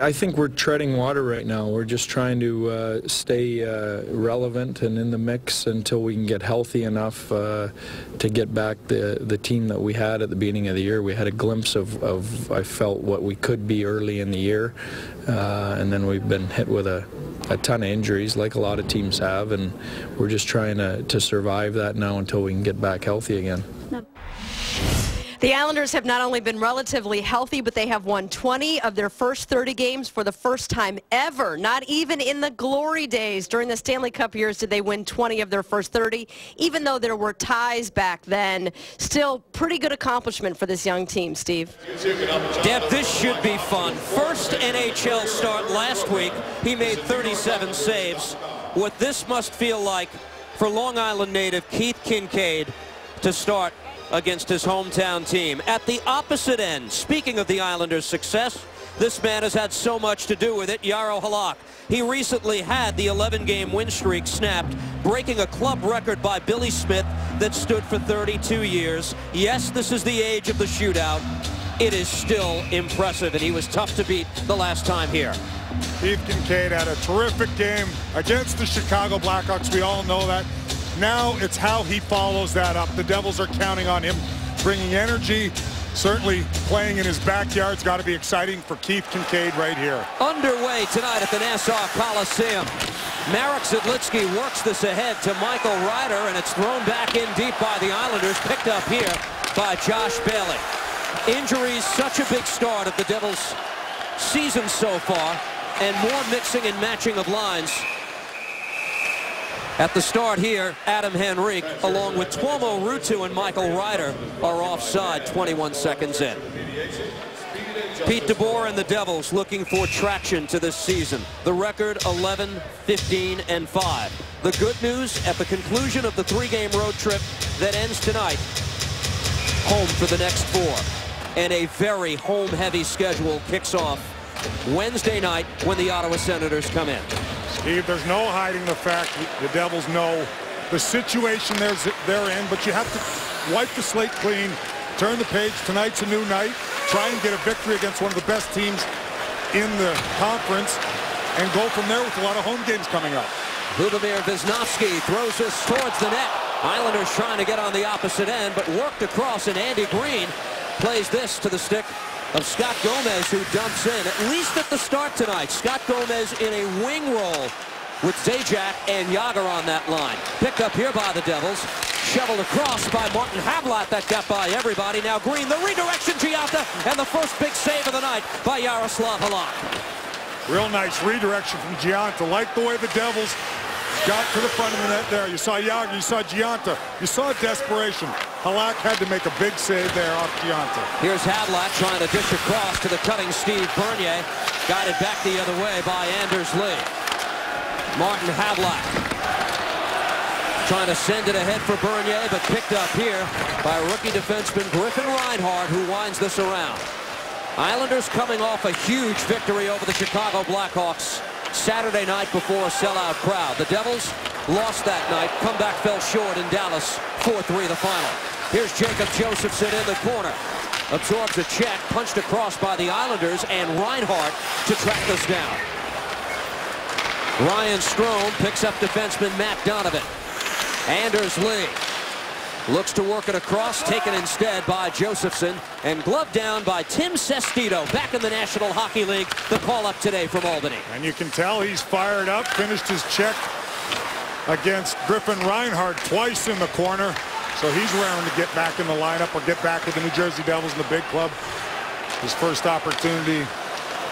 I think we're treading water right now. We're just trying to stay relevant and in the mix until we can get healthy enough to get back the team that we had at the beginning of the year. We had a glimpse of I felt, what we could be early in the year, and then we've been hit with a ton of injuries, like a lot of teams have, and we're just trying to survive that now until we can get back healthy again. The Islanders have not only been relatively healthy, but they have won 20 of their first 30 games for the first time ever. Not even in the glory days during the Stanley Cup years did they win 20 of their first 30, even though there were ties back then. Still pretty good accomplishment for this young team, Steve. Deb, this should be fun. First NHL start last week. He made 37 saves. What this must feel like for Long Island native Keith Kinkaid to start against his hometown team. At the opposite end, speaking of the Islanders' success, this man has had so much to do with it, Jaro Halak. He recently had the 11-game win streak snapped, breaking a club record by Billy Smith that stood for 32 years. Yes, this is the age of the shootout. It is still impressive, and he was tough to beat the last time here. Keith Kinkaid had a terrific game against the Chicago Blackhawks. We all know that. Now it's how he follows that up. The Devils are counting on him, bringing energy. Certainly playing in his backyard's got to be exciting for Keith Kinkaid right here. Underway tonight at the Nassau Coliseum. Marek Zidlitsky works this ahead to Michael Ryder, and it's thrown back in deep by the Islanders, picked up here by Josh Bailey. Injuries, such a big start of the Devils' season so far, and more mixing and matching of lines. At the start here, Adam Henrique, along with Tuomo Ruutu and Michael Ryder, are offside 21 seconds in. Pete DeBoer and the Devils looking for traction to this season. The record 11, 15, and 5. The good news, at the conclusion of the 3-game road trip that ends tonight, home for the next 4. And a very home-heavy schedule kicks off Wednesday night when the Ottawa Senators come in. Steve, there's no hiding the fact the Devils know the situation they're in, but you have to wipe the slate clean, turn the page. Tonight's a new night. Try and get a victory against one of the best teams in the conference and go from there with a lot of home games coming up. Lubomir Wisnowski throws this towards the net. Islanders trying to get on the opposite end, but worked across, and Andy Green plays this to the stick of Scott Gomez, who dumps in, at least at the start tonight. Scott Gomez in a wing roll with Zajac and Jagr on that line. Picked up here by the Devils. Shoveled across by Martin Havlat. That got by everybody. Now Green, the redirection, Gionta, and the first big save of the night by Jaroslav Halak. Real nice redirection from Gionta. Like the way the Devils got to the front of the net there. You saw Jagr, you saw Gionta, you saw desperation. Halak had to make a big save there off Gionta. Here's Havlat trying to dish across to the cutting Steve Bernier. Guided back the other way by Anders Lee. Martin Havlat trying to send it ahead for Bernier, but picked up here by rookie defenseman Griffin Reinhart, who winds this around. Islanders coming off a huge victory over the Chicago Blackhawks Saturday night before a sellout crowd. The Devils lost that night. Comeback fell short in Dallas. 4-3 the final. Here's Jacob Josephson in the corner. Absorbs a check, punched across by the Islanders, and Reinhart to track this down. Ryan Strome picks up defenseman Matt Donovan. Anders Lee looks to work it across, taken instead by Josephson, and gloved down by Tim Sestito, back in the National Hockey League. The call up today from Albany. And you can tell he's fired up, finished his check against Griffin Reinhart twice in the corner. So he's raring to get back in the lineup or get back with the New Jersey Devils in the big club. His first opportunity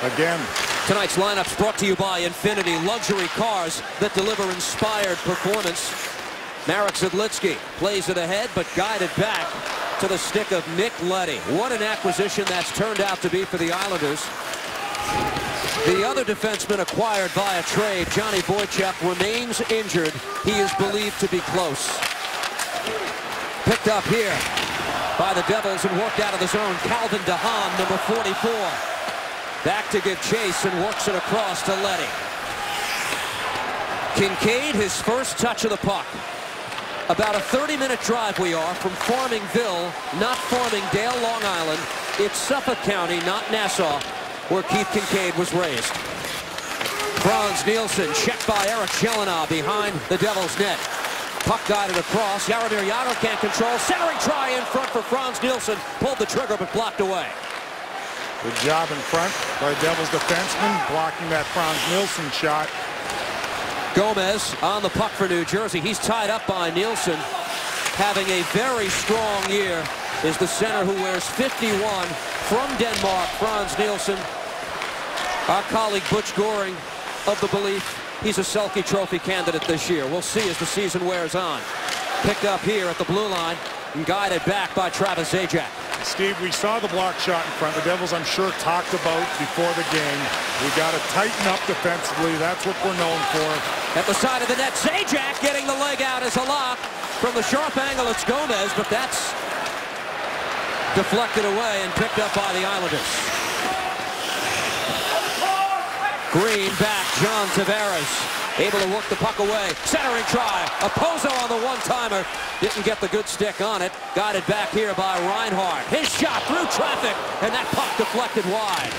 again. Tonight's lineup's brought to you by Infinity, luxury cars that deliver inspired performance. Marek Zidlitsky plays it ahead, but guided back to the stick of Nick Leddy. What an acquisition that's turned out to be for the Islanders. The other defenseman acquired via trade, Johnny Boychuk, remains injured. He is believed to be close. Picked up here by the Devils and worked out of the zone. Calvin DeHaan, number 44. Back to give chase and works it across to Leddy. Kinkaid, his first touch of the puck. About a 30-minute drive we are from Farmingville, not Farmingdale, Long Island. It's Suffolk County, not Nassau. where Keith Kincaid was raised. Franz Nielsen checked by Eric Jelena behind the Devils' net. Puck guided across. Jaromir Jagr can't control. Centering try in front for Franz Nielsen. Pulled the trigger but blocked away. Good job in front by Devils defenseman blocking that Franz Nielsen shot. Gomez on the puck for New Jersey. He's tied up by Nielsen. Having a very strong year is the center who wears 51 from Denmark, Franz Nielsen. Our colleague Butch Goring of the belief he's a Selke Trophy candidate this year. We'll see as the season wears on. Picked up here at the blue line and guided back by Travis Zajac. Steve, we saw the block shot in front. The Devils, I'm sure, talked about before the game. We got to tighten up defensively. That's what we're known for. At the side of the net, Zajac getting the leg out as a lock. From the sharp angle, it's Gomez, but that's deflected away and picked up by the Islanders. Green back, John Tavares able to work the puck away. Centering try. Opozo on the one-timer. Didn't get the good stick on it. Got it back here by Reinhart. His shot through traffic, and that puck deflected wide.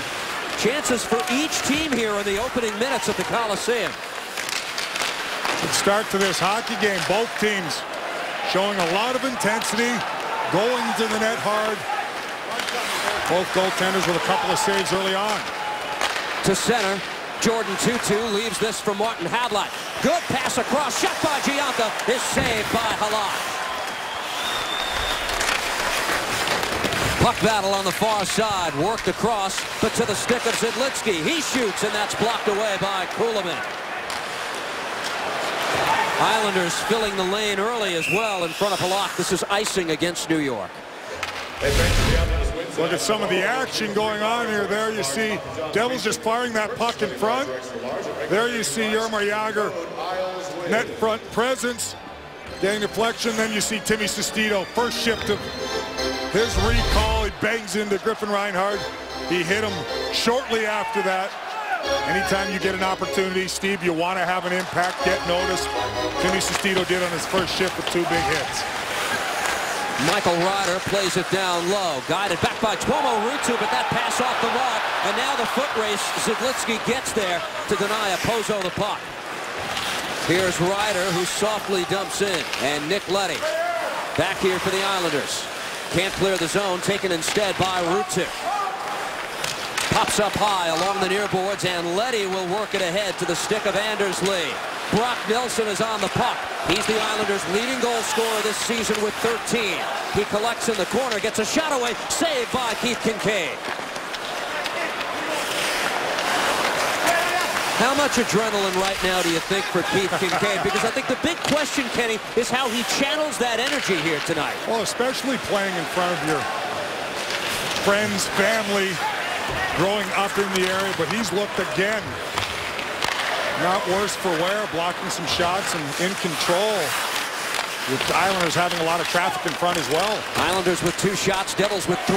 Chances for each team here in the opening minutes at the Coliseum. Good start to this hockey game. Both teams showing a lot of intensity, going to the net hard. Both goaltenders with a couple of saves early on. To center. Jordan Tootoo leaves this for Martin Havlat. Good pass across. Shot by Gianca is saved by Halak. Puck battle on the far side. Worked across, but to the stick of Zidlitsky. He shoots, and that's blocked away by Kulemin. Islanders filling the lane early as well in front of Halak. This is icing against New York. Look at some of the action going on here. There you see Devils just firing that puck in front. There you see Jaromir Jagr, net front presence, getting deflection. Then you see Timmy Sestito, first shift of his recall. He bangs into Griffin Reinhart. He hit him shortly after that. Anytime you get an opportunity, Steve, you want to have an impact, get noticed. Timmy Sestito did on his first shift with 2 big hits. Michael Ryder plays it down low. Guided back by Tuomo Ruutu, but that pass off the mark. And now the foot race. Zidlitsky gets there to deny Opozo the puck. Here's Ryder, who softly dumps in. And Nick Leddy back here for the Islanders. Can't clear the zone, taken instead by Ruutu. Pops up high along the near boards, and Leddy will work it ahead to the stick of Anders Lee. Brock Nelson is on the puck. He's the Islanders' leading goal scorer this season with 13. He collects in the corner, gets a shot away, saved by Keith Kincaid. How much adrenaline right now do you think for Keith Kincaid? Because I think the big question, Kenny, is how he channels that energy here tonight. Well, especially playing in front of your friends, family, growing up in the area, but he's looked again not worse for wear, blocking some shots and in control, with the Islanders having a lot of traffic in front as well. Islanders with 2 shots, Devils with 3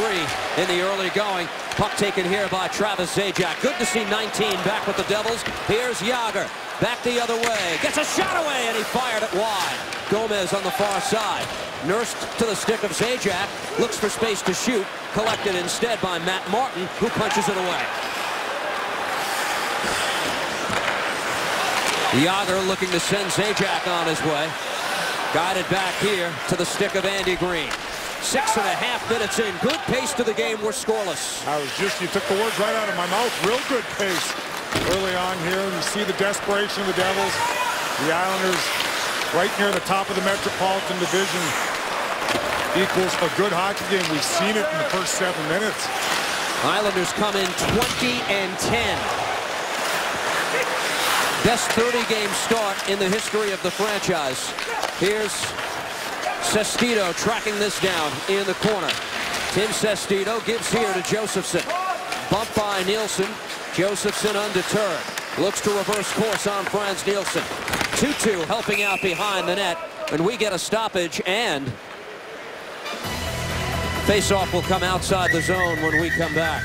in the early going. Puck taken here by Travis Zajac. Good to see 19 back with the Devils. Here's Jagr, back the other way, gets a shot away, and he fired it wide. Gomez on the far side, nursed to the stick of Zajac, looks for space to shoot, collected instead by Matt Martin, who punches it away. Jagr looking to send Zajac on his way. Guided back here to the stick of Andy Green. 6.5 minutes in. Good pace to the game. We're scoreless. You took the words right out of my mouth. Real good pace early on here. You see the desperation of the Devils. The Islanders right near the top of the Metropolitan Division equals a good hockey game. We've seen it in the first 7 minutes. Islanders come in 20-10. Best 30-game start in the history of the franchise. Here's Sestito tracking this down in the corner. Tim Sestito gives here to Josephson. Bump by Nielsen. Josephson undeterred. Looks to reverse course on Franz Nielsen. 2-2 helping out behind the net. And we get a stoppage, and face-off will come outside the zone when we come back.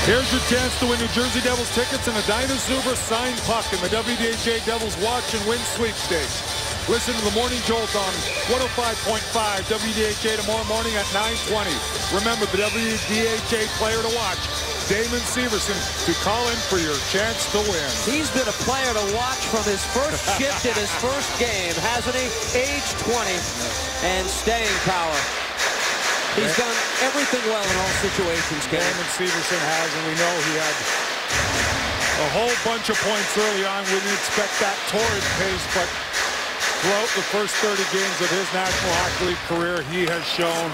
Here's your chance to win New Jersey Devils tickets and a Dinah Zuber signed puck in the WDHA Devils Watch and Win Sweepstakes. Listen to the Morning Jolt on 105.5 WDHA tomorrow morning at 9:20. Remember, the WDHA player to watch, Damon Severson, to call in for your chance to win. He's been a player to watch from his first shift in his first game, hasn't he? Age 20 and staying power. He's done everything well in all situations, Ken. Damon Severson has, and we know he had a whole bunch of points early on. We didn't expect that torrid pace, but throughout the first 30 games of his National Hockey League career, he has shown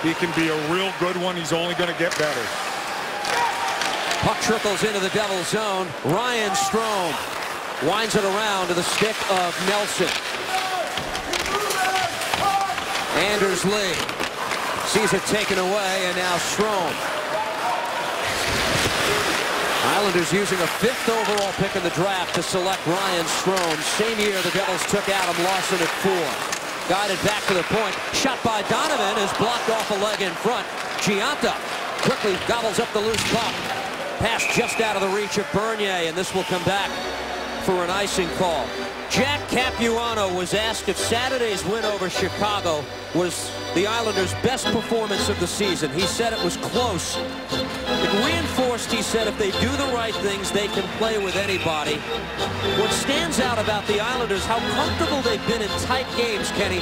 he can be a real good one. He's only going to get better. Puck trickles into the Devils zone. Ryan Strome winds it around to the stick of Nelson. Anders Lee sees it taken away, and now Strome. Islanders using a 5th overall pick in the draft to select Ryan Strome. Same year the Devils took Adam Lawson at 4. Guided back to the point. Shot by Donovan is blocked off a leg in front. Gianta quickly gobbles up the loose puck. Pass just out of the reach of Bernier, and this will come back for an icing call. Jack Capuano was asked if Saturday's win over Chicago was the Islanders' best performance of the season. He said it was close. It reinforced, he said, if they do the right things, they can play with anybody. What stands out about the Islanders, how comfortable they've been in tight games, Kenny.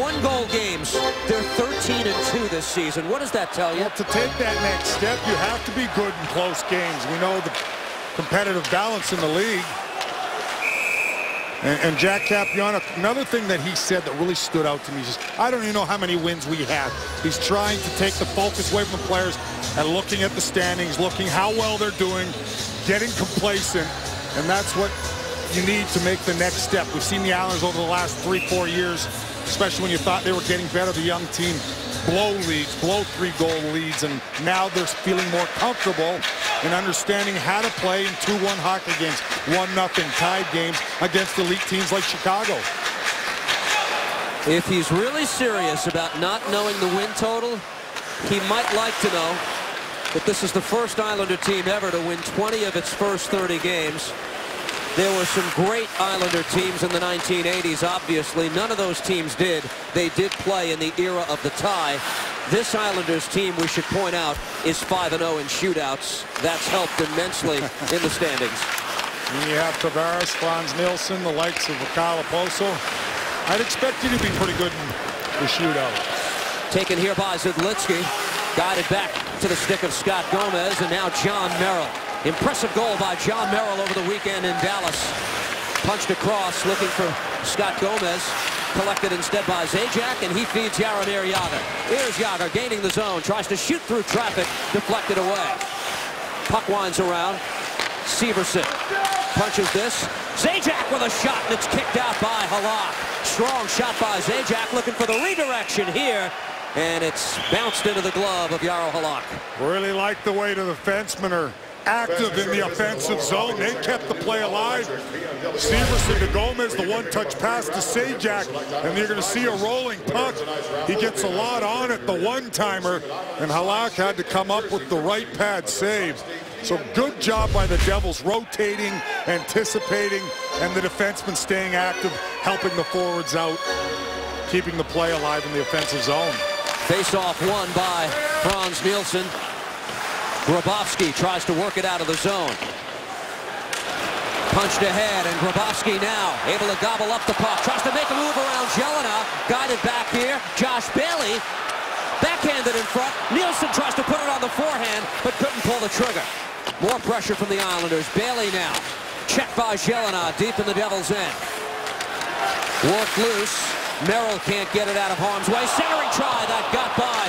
1-goal games. They're 13-2 this season. What does that tell you? Well, to take that next step, you have to be good in close games. We know the competitive balance in the league. And Jack Capuano, another thing that he said that really stood out to me is, I don't even know how many wins we have. He's trying to take the focus away from the players and looking at the standings, looking how well they're doing, getting complacent, and that's what you need to make the next step. We've seen the Islanders over the last 3-4 years, especially when you thought they were getting better, the young team blow leads, blow 3-goal leads, and now they're feeling more comfortable in understanding how to play in 2-1 hockey games, 1-0 tied games against elite teams like Chicago. If he's really serious about not knowing the win total, he might like to know that this is the first Islander team ever to win 20 of its first 30 games. There were some great Islander teams in the 1980s, obviously. None of those teams did. They did play in the era of the tie. This Islanders team, we should point out, is 5-0 in shootouts. That's helped immensely in the standings. And you have Tavares, Franz Nielsen, the likes of Mikhail Oposo. I'd expect you to be pretty good in the shootout. Taken here by Zidlitsky. Guided back to the stick of Scott Gomez, and now John Merrill. Impressive goal by John Merrill over the weekend in Dallas. Punched across, looking for Scott Gomez. Collected instead by Zajac, and he feeds Jaromir Jagr. Here's Jagr gaining the zone, tries to shoot through traffic, deflected away. Puck winds around. Severson punches this. Zajac with a shot, and it's kicked out by Halak. Strong shot by Zajac, looking for the redirection here, and it's bounced into the glove of Jaro Halak. Really like the way the defensemen are active in the offensive zone. They kept the play alive. Severson to Gomez, the one-touch pass to Zajac, and you're going to see a rolling puck. He gets a lot on it, the one-timer, and Halak had to come up with the right pad save. So good job by the Devils, rotating, anticipating, and the defensemen staying active, helping the forwards out, keeping the play alive in the offensive zone. Face-off won by Franz Nielsen. Grabowski tries to work it out of the zone. Punched ahead, and Grabowski now able to gobble up the puck. Tries to make a move around Jelena. Guided back here. Josh Bailey backhanded in front. Nielsen tries to put it on the forehand, but couldn't pull the trigger. More pressure from the Islanders. Bailey now. Checked by Jelena deep in the Devils' end. Worked loose. Merrill can't get it out of harm's way. Centering try that got by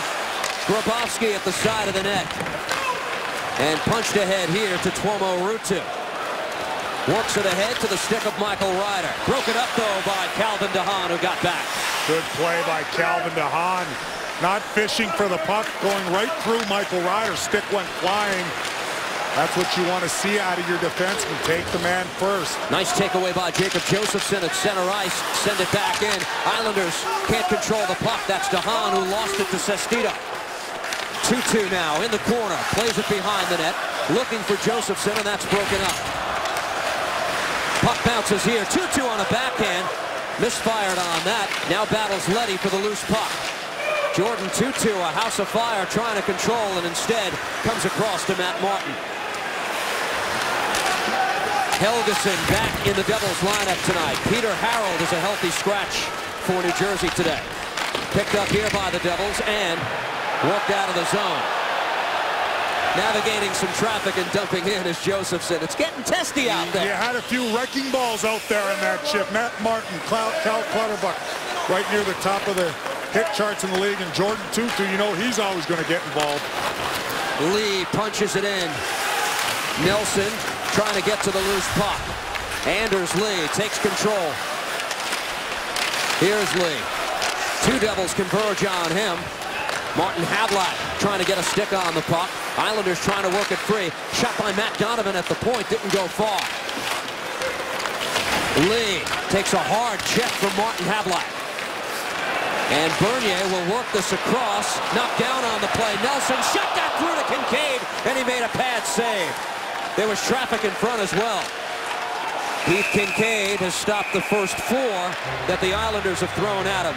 Grabowski at the side of the net. And punched ahead here to Tuomo Ruutu. Works it ahead to the stick of Michael Ryder. Broken up, though, by Calvin DeHaan, who got back. Good play by Calvin DeHaan. Not fishing for the puck, going right through Michael Ryder. Stick went flying. That's what you want to see out of your defenseman. Take the man first. Nice takeaway by Jacob Josephson at center ice. Send it back in. Islanders can't control the puck. That's DeHaan, who lost it to Sestito. 2-2 now in the corner. Plays it behind the net. Looking for Josephson, and that's broken up. Puck bounces here. 2-2 on a backhand. Misfired on that. Now battles Leddy for the loose puck. Jordan Tootoo, a house of fire, trying to control, and instead comes across to Matt Martin. Helgeson back in the Devils lineup tonight. Peter Harold is a healthy scratch for New Jersey today. Picked up here by the Devils and worked out of the zone. Navigating some traffic and dumping in is Josephson. It's getting testy out there. You had a few wrecking balls out there in that shift. Matt Martin, Cal Clutterbuck right near the top of the hit charts in the league, and Jordan Tootoo, you know he's always going to get involved. Lee punches it in. Nelson trying to get to the loose puck. Anders Lee takes control. Here's Lee. Two Devils converge on him. Martin Havlat trying to get a stick on the puck. Islanders trying to work it free. Shot by Matt Donovan at the point. Didn't go far. Lee takes a hard check from Martin Havlat. And Bernier will work this across. Knocked down on the play. Nelson shot that through to Kincaid, and he made a pad save. There was traffic in front as well. Keith Kincaid has stopped the first four that the Islanders have thrown at him.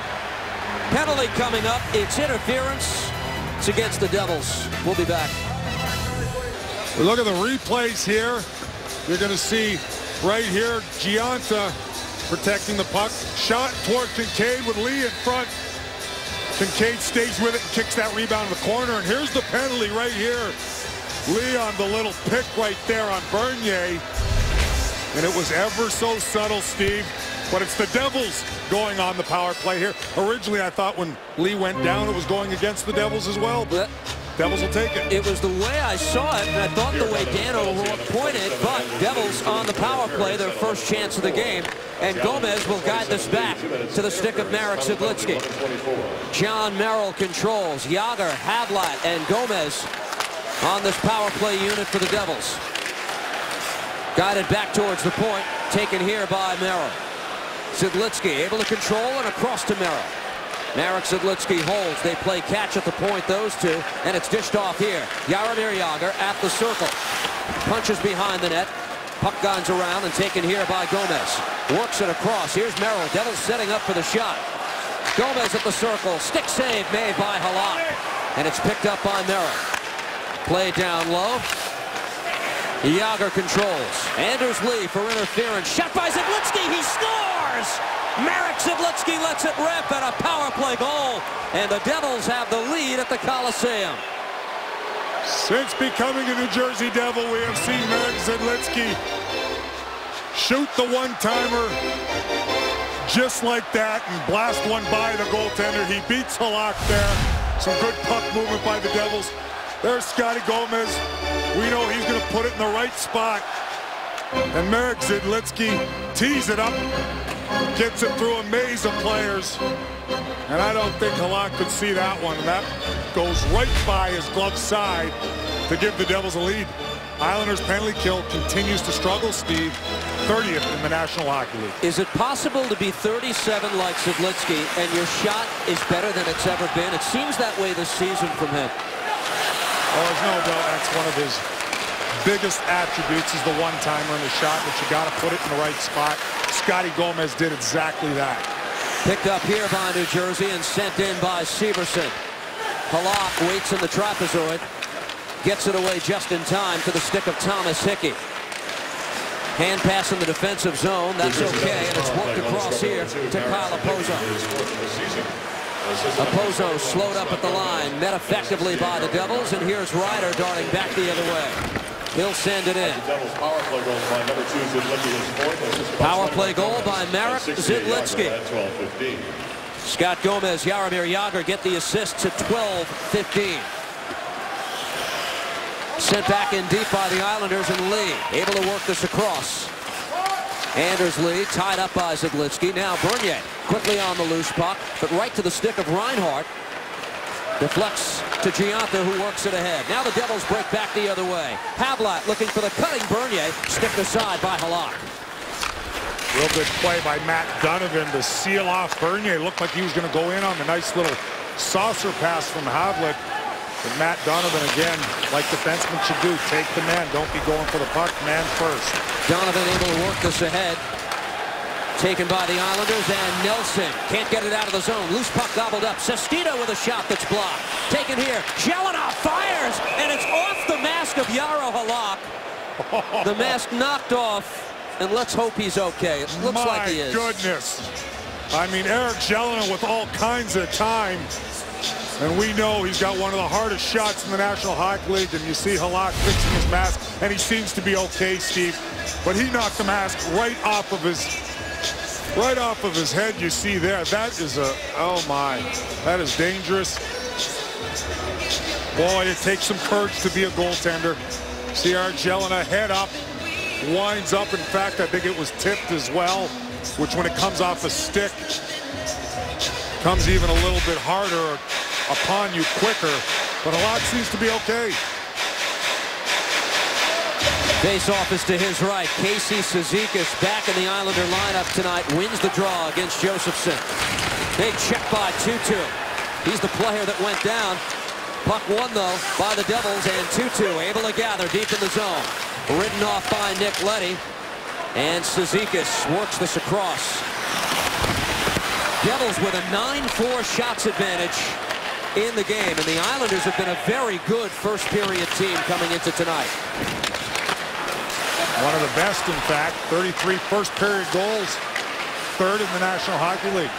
Penalty coming up. It's interference. It's against the Devils. We'll be back. Look at the replays here. You're going to see right here Gianta protecting the puck. Shot toward Kincaid with Lee in front. Kincaid stays with it and kicks that rebound in the corner. And here's the penalty right here. Lee on the little pick right there on Bernier. And it was ever so subtle, Steve. But it's the Devils going on the power play here. Originally, I thought when Lee went down, it was going against the Devils as well. But Devils will take it. It was the way I saw it, and I thought the way Dan O'Rourke pointed, but Devils on the power play, their first chance of the game. And Gomez will guide this back to the stick of Marek Zidlitsky. John Merrill controls. Yager, Havlat, and Gomez on this power play unit for the Devils. Guided back towards the point, taken here by Merrill. Zidlitsky able to control and across to Merrill. Marek Zidlitsky holds. They play catch at the point, those two, and it's dished off here. Jaromir Jagr at the circle. Punches behind the net. Puck guns around and taken here by Gomez. Works it across. Here's Merrill. Devils setting up for the shot. Gomez at the circle. Stick save made by Halak. And it's picked up by Merrill. Play down low. Jagr controls. Anders Lee for interference. Shot by Zidlitsky. He scores! Marek Zidlitsky lets it rip and a power play goal. And the Devils have the lead at the Coliseum. Since becoming a New Jersey Devil, we have seen Marek Zidlitsky shoot the one-timer just like that and blast one by the goaltender. He beats Halak there. Some good puck movement by the Devils. There's Scotty Gomez. We know he's going to put it in the right spot. And Marek Zidlitsky tees it up, gets it through a maze of players. And I don't think Halak could see that one. And that goes right by his glove side to give the Devils a lead. Islanders penalty kill continues to struggle, Steve. 30th in the National Hockey League. Is it possible to be 37 like Zidlitsky and your shot is better than it's ever been? It seems that way this season from him. Oh, there's no doubt that's one of his biggest attributes is the one-timer in the shot, but you got to put it in the right spot. Scotty Gomez did exactly that. Picked up here by New Jersey and sent in by Severson. Halak waits in the trapezoid. Gets it away just in time to the stick of Thomas Hickey. Hand pass in the defensive zone. That's okay, and it's worked across here to Kyle Okposo. Okposo slowed up at the line, met effectively by the Devils, and here's Ryder darting back the other way. He'll send it in. Power play goal by Marek Zidlitsky. Scott Gomez, Jaromir Jagr get the assist to 12-15. Sent back in deep by the Islanders, and Lee able to work this across. Anders Lee tied up by Zidlitsky. Now Bernier quickly on the loose puck, but right to the stick of Reinhart. Deflects to Gianta, who works it ahead. Now the Devils break back the other way. Havlat looking for the cutting Bernier. Sticked aside by Halak. Real good play by Matt Donovan to seal off Bernier. Looked like he was going to go in on the nice little saucer pass from Havlat. But Matt Donovan, again, like defensemen should do, take the man. Don't be going for the puck, man first. Donovan able to work this ahead. Taken by the Islanders, and Nelson can't get it out of the zone. Loose puck gobbled up. Sestito with a shot that's blocked. Taken here. Jelena fires, and it's off the mask of Jaro Halak. The mask knocked off, and let's hope he's okay. It looks like he is. My goodness. I mean, Eric Jelena with all kinds of time. And we know he's got one of the hardest shots in the National Hockey League. And you see Halak fixing his mask, and he seems to be okay, Steve. But he knocked the mask right off of his head. You see there. That is oh my, that is dangerous. Boy, it takes some courage to be a goaltender. See Eric Jelena head up, winds up. In fact, I think it was tipped as well, which when it comes off a stick, comes even a little bit harder upon you quicker. But Halak seems to be okay. Face-off is to his right. Casey Cizikas back in the Islander lineup tonight. Wins the draw against Josephson. Big check by 2-2. He's the player that went down. Puck won, though, by the Devils, and 2-2 able to gather deep in the zone. Ridden off by Nick Leddy. And Cizikas works this across. Devils with a 9-4 shots advantage in the game. And the Islanders have been a very good first-period team coming into tonight. One of the best, in fact. 33 first-period goals. Third in the National Hockey League.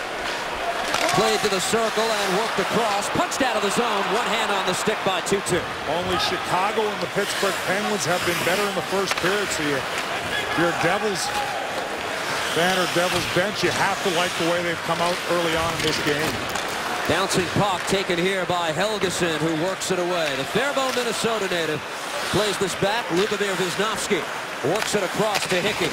Played to the circle and worked across. Punched out of the zone. One hand on the stick by 2-2. Only Chicago and the Pittsburgh Penguins have been better in the first period. So you're a Devils fan or Devils bench, you have to like the way they've come out early on in this game. Bouncing puck taken here by Helgeson, who works it away. The Faribault, Minnesota native plays this back. Lubomir Wisnowski works it across to Hickey.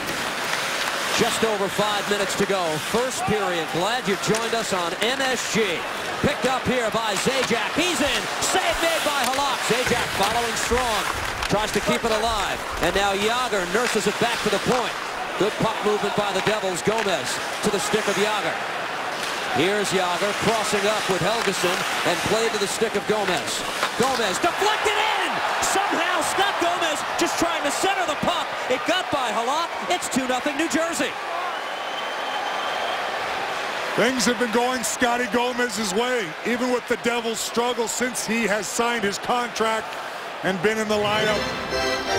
Just over 5 minutes to go. First period. Glad you joined us on MSG. Picked up here by Zajac. He's in. Save made by Halak. Zajac following strong. Tries to keep it alive. And now Jagr nurses it back to the point. Good puck movement by the Devils. Gomez to the stick of Jagr. Here's Jagr crossing up with Helgeson and played to the stick of Gomez. Gomez deflected in! Somehow Scott Gomez just trying to center the puck. It got by Halak. It's 2-0 New Jersey. Things have been going Scotty Gomez's way, even with the Devils' struggle since he has signed his contract and been in the lineup.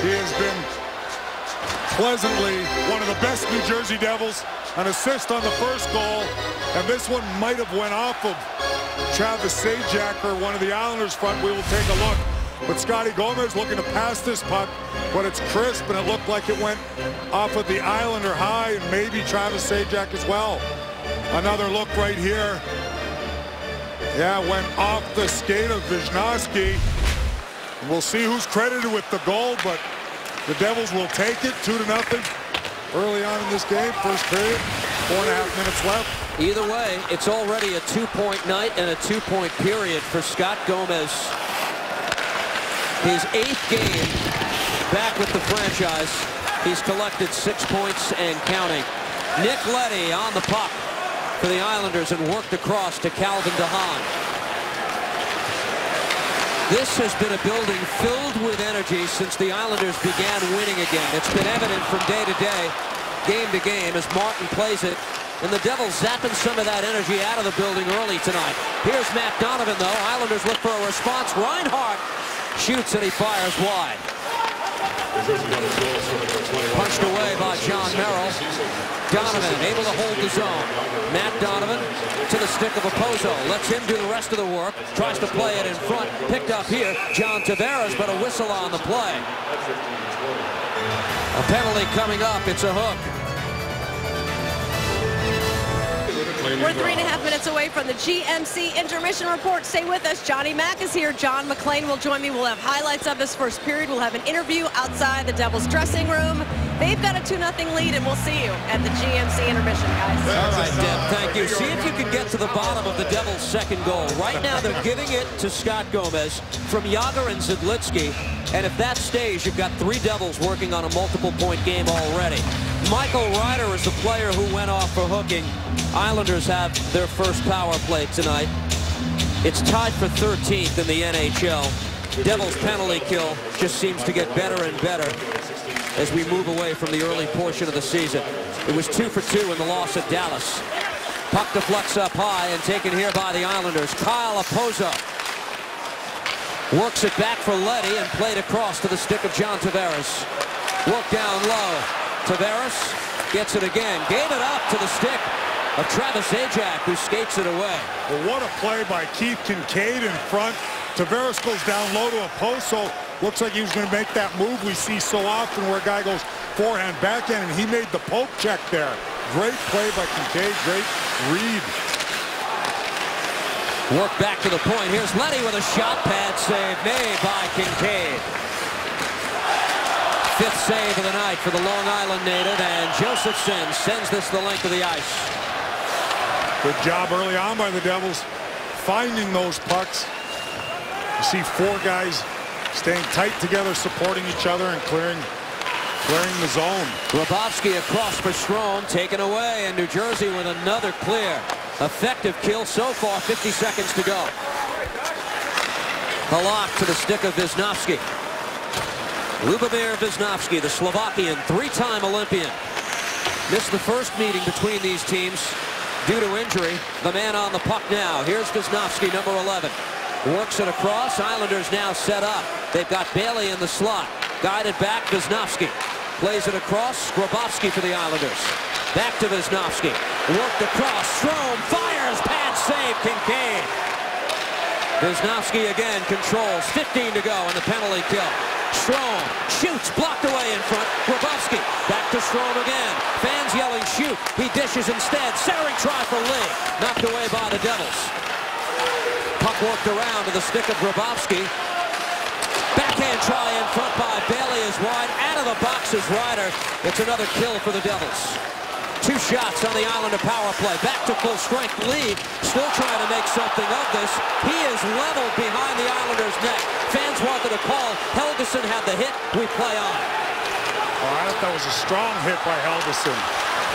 He has been pleasantly one of the best New Jersey Devils. An assist on the first goal, and this one might have went off of Travis Zajac or one of the Islanders' front. We will take a look. But Scotty Gomez looking to pass this puck, but it's crisp, and it looked like it went off of the Islander high, and maybe Travis Zajac as well. Another look right here. Yeah, went off the skate of Wisnowski. We'll see who's credited with the goal, but the Devils will take it 2-0. Early on in this game, first period, 4.5 minutes left. Either way, it's already a 2-point night and a 2-point period for Scott Gomez. His 8th game back with the franchise. He's collected 6 points and counting. Nick Leddy on the puck for the Islanders and worked across to Calvin DeHaan. This has been a building filled with energy since the Islanders began winning again. It's been evident from day to day, game to game, as Martin plays it. And the Devils zapping some of that energy out of the building early tonight. Here's Matt Donovan, though. Islanders look for a response. Reinhart shoots and he fires wide. Punched away by John Merrill. Donovan able to hold the zone. Matt Donovan to the stick of Opozo. Lets him do the rest of the work. Tries to play it in front. Picked up here. John Tavares, but a whistle on the play. A penalty coming up. It's a hook. We're 3.5 minutes away from the GMC intermission report. Stay with us. Johnny Mack is here. John McClain will join me. We'll have highlights of this first period. We'll have an interview outside the Devils dressing room. They've got a 2-0 lead, and we'll see you at the GMC intermission, guys. All right, Deb, thank you. See if you can get to the bottom of the Devils' second goal. Right now, they're giving it to Scott Gomez from Jagr and Zidlitsky. And if that stays, you've got 3 Devils working on a multiple-point game already. Michael Ryder is the player who went off for hooking. Islanders have their first power play tonight. It's tied for 13th in the NHL. Devils' penalty kill just seems to get better and better. as we move away from the early portion of the season. It was 2 for 2 in the loss at Dallas. Puck deflects up high and taken here by the Islanders. Kyle Okposo works it back for Leddy and played across to the stick of John Tavares. Work down low. Tavares gets it again. Gave it up to the stick of Travis Zajac, who skates it away. Well, what a play by Keith Kincaid in front. Tavares goes down low to Okposo. Looks like he was going to make that move we see so often where a guy goes forehand, backhand, and he made the poke check there. Great play by Kincaid. Great read. Work back to the point. Here's Leddy with a shot pad save made by Kincaid. 5th save of the night for the Long Island native, and Josephson sends this the length of the ice. Good job early on by the Devils finding those pucks. You see 4 guys staying tight together, supporting each other, and clearing the zone. Grabowski across for Strome, taken away, and New Jersey with another clear. Effective kill so far, 50 seconds to go. Halak to the stick of Wisnowski. Lubomir Wisnowski, the Slovakian 3-time Olympian. Missed the first meeting between these teams due to injury. The man on the puck now. Here's Wisnowski, number 11. Works it across. Islanders now set up. They've got Bailey in the slot. Guided back, Wisnowski. Plays it across. Grabowski for the Islanders. Back to Wisnowski. Worked across. Strome fires. Pad save. Kincaid. Wisnowski again controls. 15 to go in the penalty kill. Strome shoots. Blocked away in front. Grabowski. Back to Strome again. Fans yelling shoot. He dishes instead. Centering try for Lee. Knocked away by the Devils. Puck worked around to the stick of Grabowski. Backhand try in front by Bailey is wide. Out of the box is Ryder. It's another kill for the Devils. 2 shots on the Islander power play. Back to full strength. Lee still trying to make something of this. He is leveled behind the Islanders' net. Fans wanted a call. Helgeson had the hit. We play on. Oh, I thought that was a strong hit by Helgeson.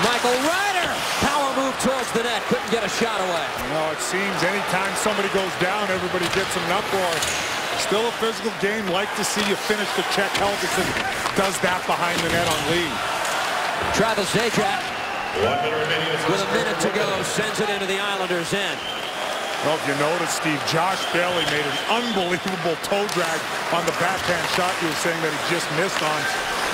Michael Ryder. Power move towards the net. Couldn't get a shot away. You know, it seems anytime somebody goes down, everybody gets an uproar. Still a physical game. Like to see you finish the check. Helgeson does that behind the net on Lee. Travis Zajac, with a minute to go, sends it into the Islanders' end. Well, if you notice, Steve, Josh Bailey made an unbelievable toe drag on the backhand shot you were saying that he just missed on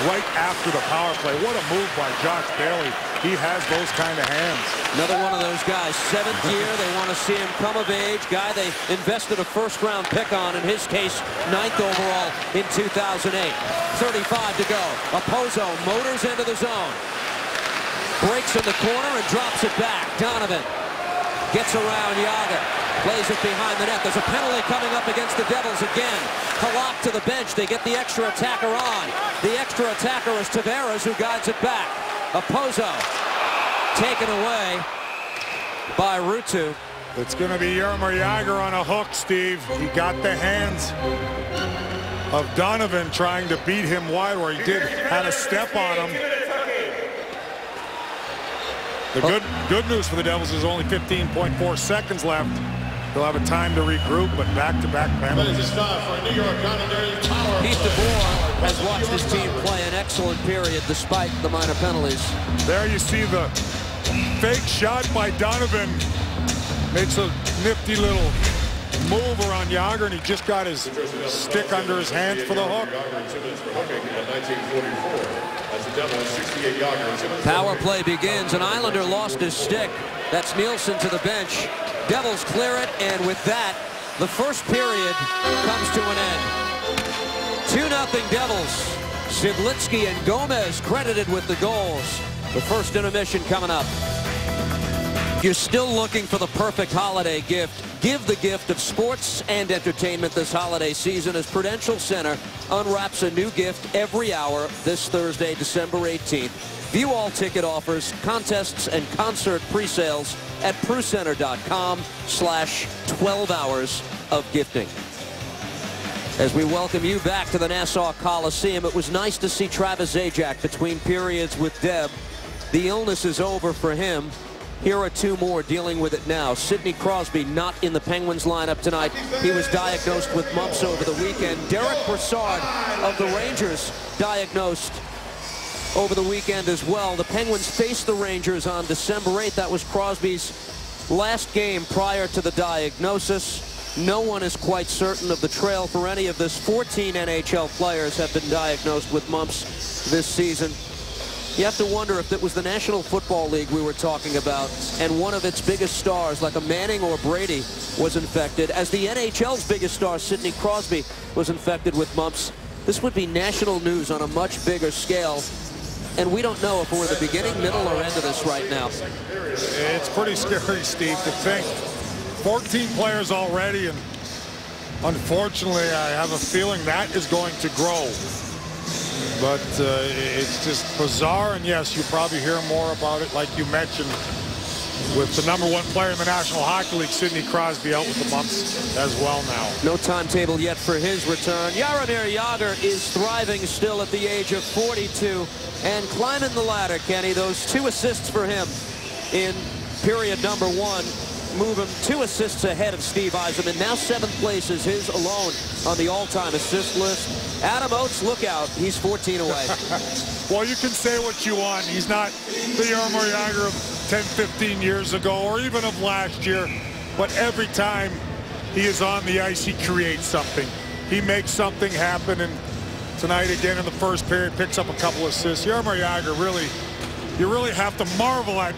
right after the power play. What a move by Josh Bailey. He has those kind of hands. Another one of those guys. 7th year. They want to see him come of age. Guy they invested a 1st-round pick on. In his case, 9th overall in 2008. 35 to go. Okposo motors into the zone. Breaks in the corner and drops it back. Donovan gets around Jágr. Plays it behind the net. There's a penalty coming up against the Devils again. Halak to the bench. They get the extra attacker on. The extra attacker is Tavares, who guides it back. Okposo taken away by Ruutu. It's going to be Jaromir Jágr on a hook, Steve. He got the hands of Donovan trying to beat him wide, where he did had a step on him. The good news for the Devils is only 15.4 seconds left. They'll have a time to regroup, but back-to-back penalties. Keith DeBoer has watched his team play an excellent period despite the minor penalties. There you see the fake shot by Donovan. Makes a nifty little move around Jágr, and he just got his stick under his hands for the hook. Power play begins. An Islander lost his stick. That's Nielsen to the bench. Devils clear it, and with that, the first period comes to an end. 2-0 Devils. Sidlitsky and Gomez credited with the goals. The first intermission coming up. If you're still looking for the perfect holiday gift, give the gift of sports and entertainment this holiday season as Prudential Center unwraps a new gift every hour this Thursday, December 18th. View all ticket offers, contests, and concert pre-sales at PruCenter.com/12 hours of gifting. As we welcome you back to the Nassau Coliseum, it was nice to see Travis Zajac between periods with Deb. The illness is over for him. Here are two more dealing with it now. Sidney Crosby not in the Penguins lineup tonight. He was diagnosed with mumps over the weekend. Derek Brassard of the Rangers diagnosed over the weekend as well. The Penguins faced the Rangers on December 8th. That was Crosby's last game prior to the diagnosis. No one is quite certain of the trail for any of this. 14 NHL players have been diagnosed with mumps this season. You have to wonder if it was the National Football League we were talking about and one of its biggest stars, like a Manning or Brady, was infected, as the NHL's biggest star, Sidney Crosby, was infected with mumps. This would be national news on a much bigger scale, and we don't know if we're the beginning, middle, or end of this right now. It's pretty scary, Steve, to think 14 players already, and unfortunately, I have a feeling that is going to grow. But it's just bizarre, and yes, you probably hear more about it, like you mentioned, with the #1 player in the National Hockey League, Sidney Crosby, out with the mumps as well now. No timetable yet for his return. Jaromir Jagr is thriving still at the age of 42 and climbing the ladder, Kenny. Those 2 assists for him in period number 1 move him 2 assists ahead of Steve Yzerman. Now 7th place is his alone on the all-time assist list. Adam Oates, look out. He's 14 away. Well, you can say what you want. He's not the Jaromir Jagr of 10, 15 years ago, or even of last year. But every time he is on the ice, he creates something. He makes something happen. And tonight, again, in the first period, picks up a couple assists. Jaromir Jagr, really, you really have to marvel at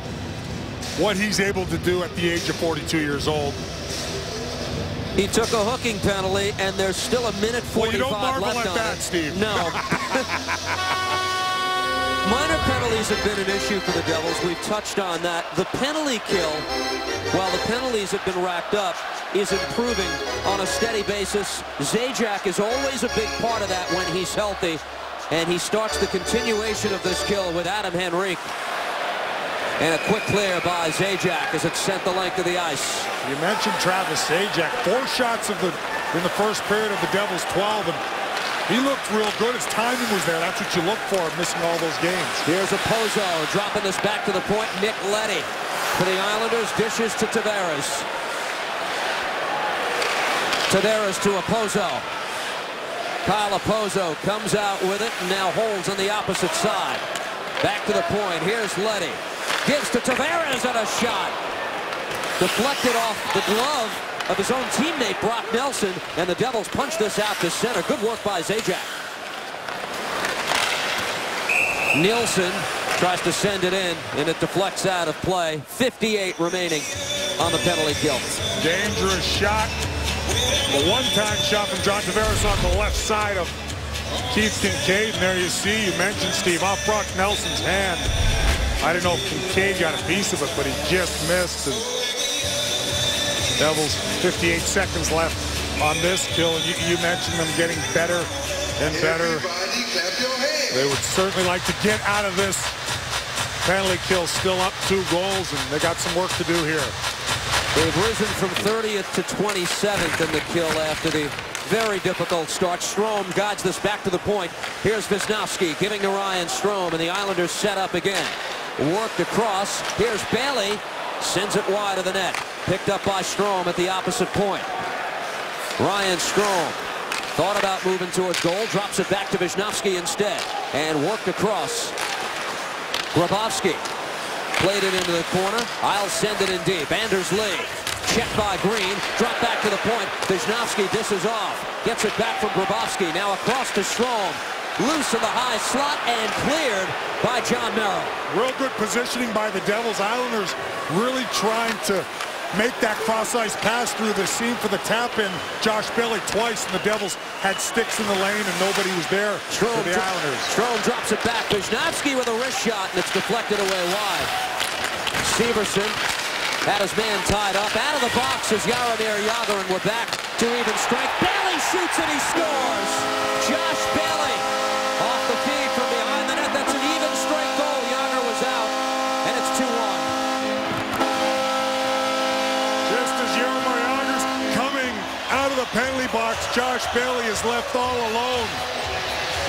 what he's able to do at the age of 42 years old. He took a hooking penalty, and there's still a minute 45 well, you don't marvel left at on that, it. Steve. No. Minor penalties have been an issue for the Devils. We've touched on that. The penalty kill, while the penalties have been racked up, is improving on a steady basis. Zajac is always a big part of that when he's healthy, and he starts the continuation of this kill with Adam Henrique. And a quick clear by Zajac as it's sent the length of the ice. You mentioned Travis Zajac. 4 shots in the first period of the Devils' 12, and he looked real good. His timing was there. That's what you look for, missing all those games. Here's Okposo dropping this back to the point. Nick Leddy for the Islanders. Dishes to Tavares. Tavares to Okposo. Kyle Okposo comes out with it and now holds on the opposite side. Back to the point. Here's Leddy. Gives to Tavares and a shot. Deflected off the glove of his own teammate, Brock Nelson, and the Devils punch this out to center. Good work by Zajac. Nielsen tries to send it in, and it deflects out of play. 58 remaining on the penalty kill. Dangerous shot. A one-time shot from John Tavares on the left side of Keith Kincaid. And there you see, you mentioned, Steve, off Brock Nelson's hand. I don't know if Kincaid got a piece of it, but he just missed. And Devils, 58 seconds left on this kill. And you mentioned them getting better and better. They would certainly like to get out of this penalty kill, still up 2 goals, and they got some work to do here. They've risen from 30th to 27th in the kill after the very difficult start. Strome guides this back to the point. Here's Wisnowski giving to Ryan Strome, and the Islanders set up again. Worked across. Here's Bailey. Sends it wide of the net. Picked up by Strome at the opposite point. Ryan Strome thought about moving towards goal. Drops it back to Wisnowski instead. And worked across. Grabowski played it into the corner. I'll send it in deep. Anders Lee. Checked by Green. Drop back to the point. Wisnowski dishes off. Gets it back from Grabowski. Now across to Strome. Loose in the high slot and cleared by John Merrill. Real good positioning by the Devils. Islanders really trying to make that cross-ice pass through the seam for the tap-in. Josh Bailey twice, and the Devils had sticks in the lane, and nobody was there for the Islanders. Strome drops it back. Wisnowski with a wrist shot, and it's deflected away wide. Severson had his man tied up. Out of the box is Jaromir Jagr, and we're back to even strength. Bailey shoots, and he scores. Josh Bailey off the feed from behind the net. That's an even strength goal. Jagr was out, and it's 2-1. Just as Jaromir Jagr's coming out of the penalty box, Josh Bailey is left all alone.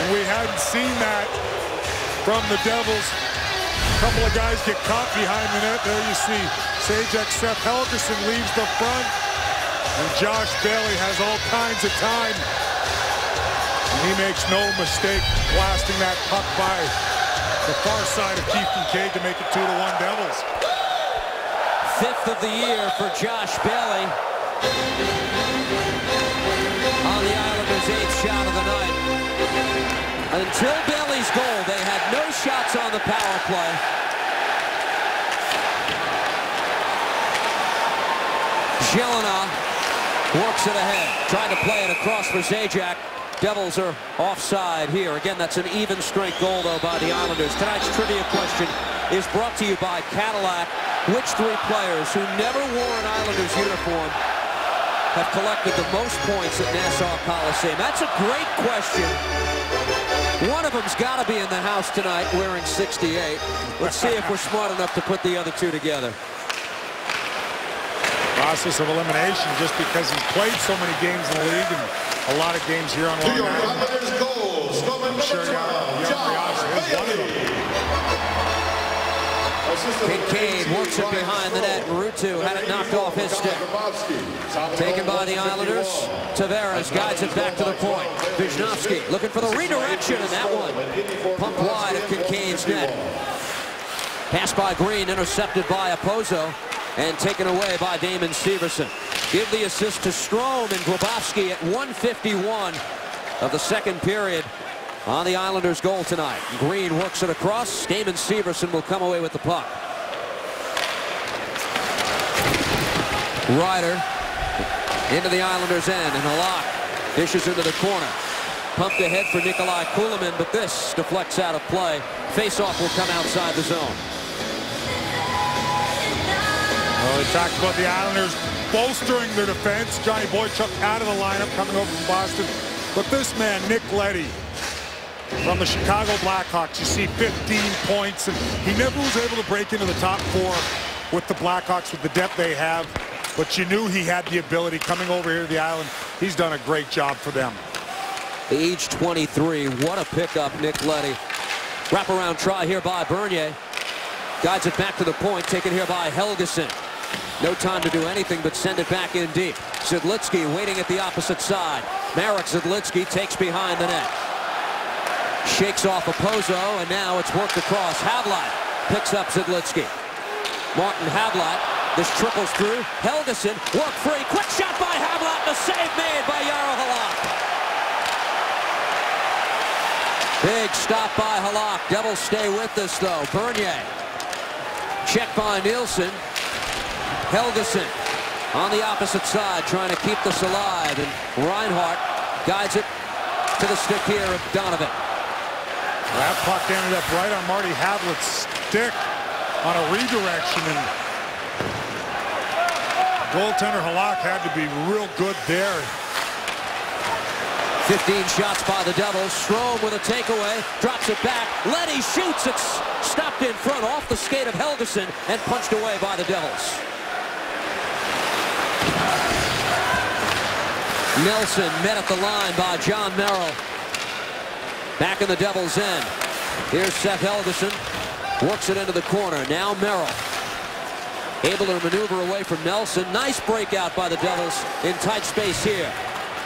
And we hadn't seen that from the Devils couple of guys get caught behind the net. There you see Zajac. Seth Helgeson leaves the front. And Josh Bailey has all kinds of time. And he makes no mistake blasting that puck by the far side of Keith Kinkaid to make it 2-1 Devils. 5th of the year for Josh Bailey. On the Islanders' 8th shot of the night. Until Bailey's goal, they had no shots on the power play. Jelena works it ahead, trying to play it across for Zajac. Devils are offside here. Again, that's an even strength goal, though, by the Islanders. Tonight's trivia question is brought to you by Cadillac. Which 3 players who never wore an Islanders uniform have collected the most points at Nassau Coliseum? That's a great question. One of them's got to be in the house tonight wearing 68. Let's see if we're smart enough to put the other 2 together. Process of elimination just because he's played so many games in the league and a lot of games here on Long Island. I'm sure Jan Riasa is one of them. Kinkaid works it behind the net. Ruutu had it knocked off his stick. Taken by the Islanders. Tavares guides it back to the point. Wisniewski looking for the redirection, and that one pumped wide of Kinkaid's net. Pass by Green, intercepted by Opozo, and taken away by Damon Severson. Give the assist to Strome and Grabowski at 1:51 of the second period on the Islanders' goal tonight. Green works it across. Damon Severson will come away with the puck. Ryder into the Islanders' end, and Halak dishes into the corner. Pumped ahead for Nikolai Kulemin, but this deflects out of play. Face-off will come outside the zone. Well, we talked about the Islanders bolstering their defense. Johnny Boychuk out of the lineup coming over from Boston. But this man, Nick Leddy, from the Chicago Blackhawks, you see 15 points, and he never was able to break into the top 4 with the Blackhawks with the depth they have. But you knew he had the ability coming over here to the island. He's done a great job for them. Age 23, what a pickup, Nick Leddy. Wraparound try here by Bernier. Guides it back to the point, taken here by Helgeson. No time to do anything but send it back in deep. Zidlitsky waiting at the opposite side. Marek Zidlitsky takes behind the net. Shakes off Opozo, and now it's worked across. Havlat picks up Zidlitsky. Martin Havlat, this trickles through. Helgeson, work free. Quick shot by Havlat, and a save made by Jaro Halak. Big stop by Halak. Devils stay with this, though. Bernier. Check by Nielsen. Helgeson on the opposite side, trying to keep this alive, and Reinhart guides it to the stick here of Donovan. That puck ended up right on Marty Havlat's stick on a redirection, and goaltender Halak had to be real good there. 15 shots by the Devils. Strome with a takeaway, drops it back. Leddy shoots. It's stopped in front off the skate of Helgeson and punched away by the Devils. Nelson met at the line by John Merrill. Back in the Devils' end. Here's Seth Helgeson. Works it into the corner. Now Merrill. Able to maneuver away from Nelson. Nice breakout by the Devils in tight space here.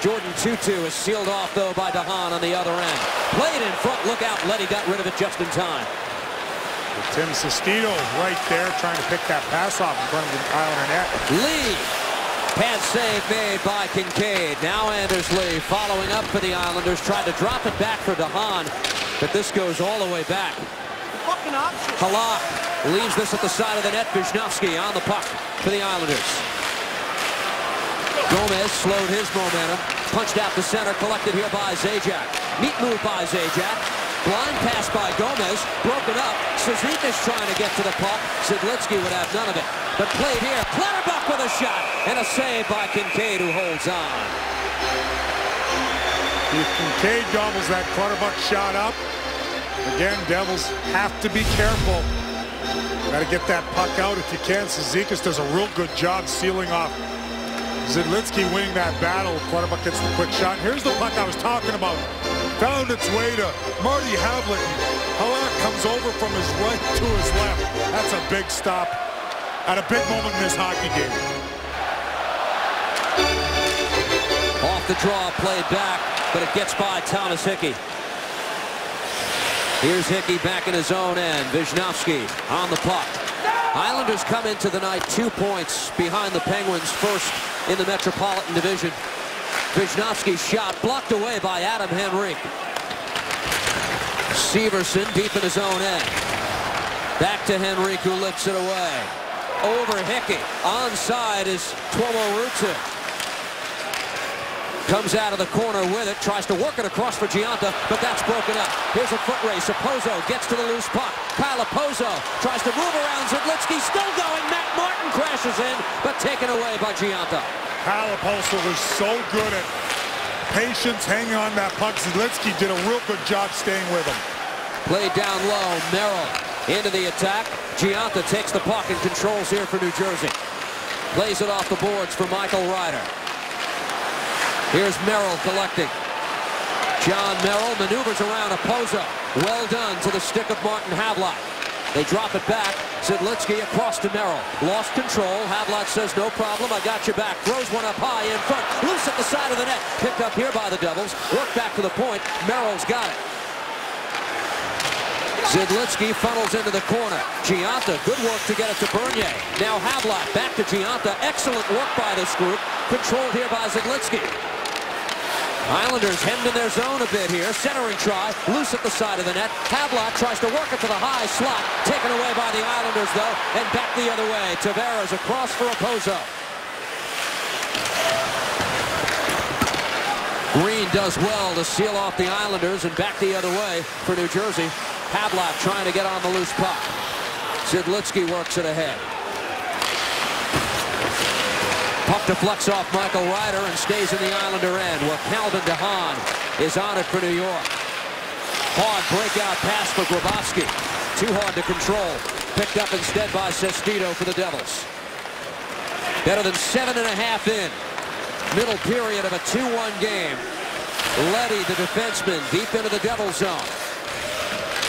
Jordan Tutu is sealed off, though, by DeHaan on the other end. Played in front. Look out. Leddy got rid of it just in time. Tim Sestito right there trying to pick that pass off in front of the Islander net. Lee. Pad save made by Kinkaid. Now Anders Lee following up for the Islanders. Tried to drop it back for DeHaan, but this goes all the way back. Halak leaves this at the side of the net. Wisniewski on the puck for the Islanders. Gomez slowed his momentum. Punched out the center. Collected here by Zajac. Neat move by Zajac. Blind pass by Gomez. Broken up. Cizikas trying to get to the puck. Zidlitsky would have none of it. But played here. Clutterbuck with a shot. And a save by Kinkaid, who holds on. If Kinkaid gobbles that Clutterbuck shot up, again, Devils have to be careful. Got to get that puck out if you can. Cizikas does a real good job sealing off Zidlitsky, winning that battle. Clutterbuck gets the quick shot. Here's the puck I was talking about. Found its way to Marty Havlat. Halak comes comes over from his right to his left. That's a big stop at a big moment in this hockey game. Off the draw, played back, but it gets by Thomas Hickey. Here's Hickey back in his own end. Wisniewski on the puck. Islanders come into the night 2 points behind the Penguins, first in the Metropolitan Division. Wisniewski's shot blocked away by Adam Henrique. Severson deep in his own end. Back to Henrique, who lifts it away. Over Hickey. Onside is Tuomo Ruutu. Comes out of the corner with it, tries to work it across for Giunta, but that's broken up. Here's a foot race. Okposo gets to the loose puck. Kyle Okposo tries to move around Zidlitzky, still going. Matt Martin crashes in, but taken away by Giunta. Kyle Okposo was so good at patience, hanging on that puck. Zidlitzky did a real good job staying with him. Played down low. Merrill into the attack. Giunta takes the puck and controls here for New Jersey. Plays it off the boards for Michael Ryder. Here's Merrill collecting. John Merrill maneuvers around Okposo. Well done to the stick of Martin Havlat. They drop it back. Zidlitzky across to Merrill. Lost control. Havlat says, no problem, I got you back. Throws one up high in front. Loose at the side of the net. Picked up here by the Devils. Work back to the point. Merrill's got it. Zidlitzky funnels into the corner. Giunta, good work to get it to Bernier. Now Havlat back to Giunta. Excellent work by this group. Controlled here by Zidlitzky. Islanders hemmed in their zone a bit here. Centering try. Loose at the side of the net. Havlat tries to work it to the high slot. Taken away by the Islanders, though. And back the other way. Tavares across for Okposo. Green does well to seal off the Islanders and back the other way for New Jersey. Havlat trying to get on the loose puck. Zidlitzky works it ahead. Puck deflects off Michael Ryder and stays in the Islander end, where Calvin DeHaan is on it for New York. Hard breakout pass for Grabowski. Too hard to control. Picked up instead by Sestito for the Devils. Better than 7.5 in. Middle period of a 2-1 game. Leddy, the defenseman, deep into the Devils zone.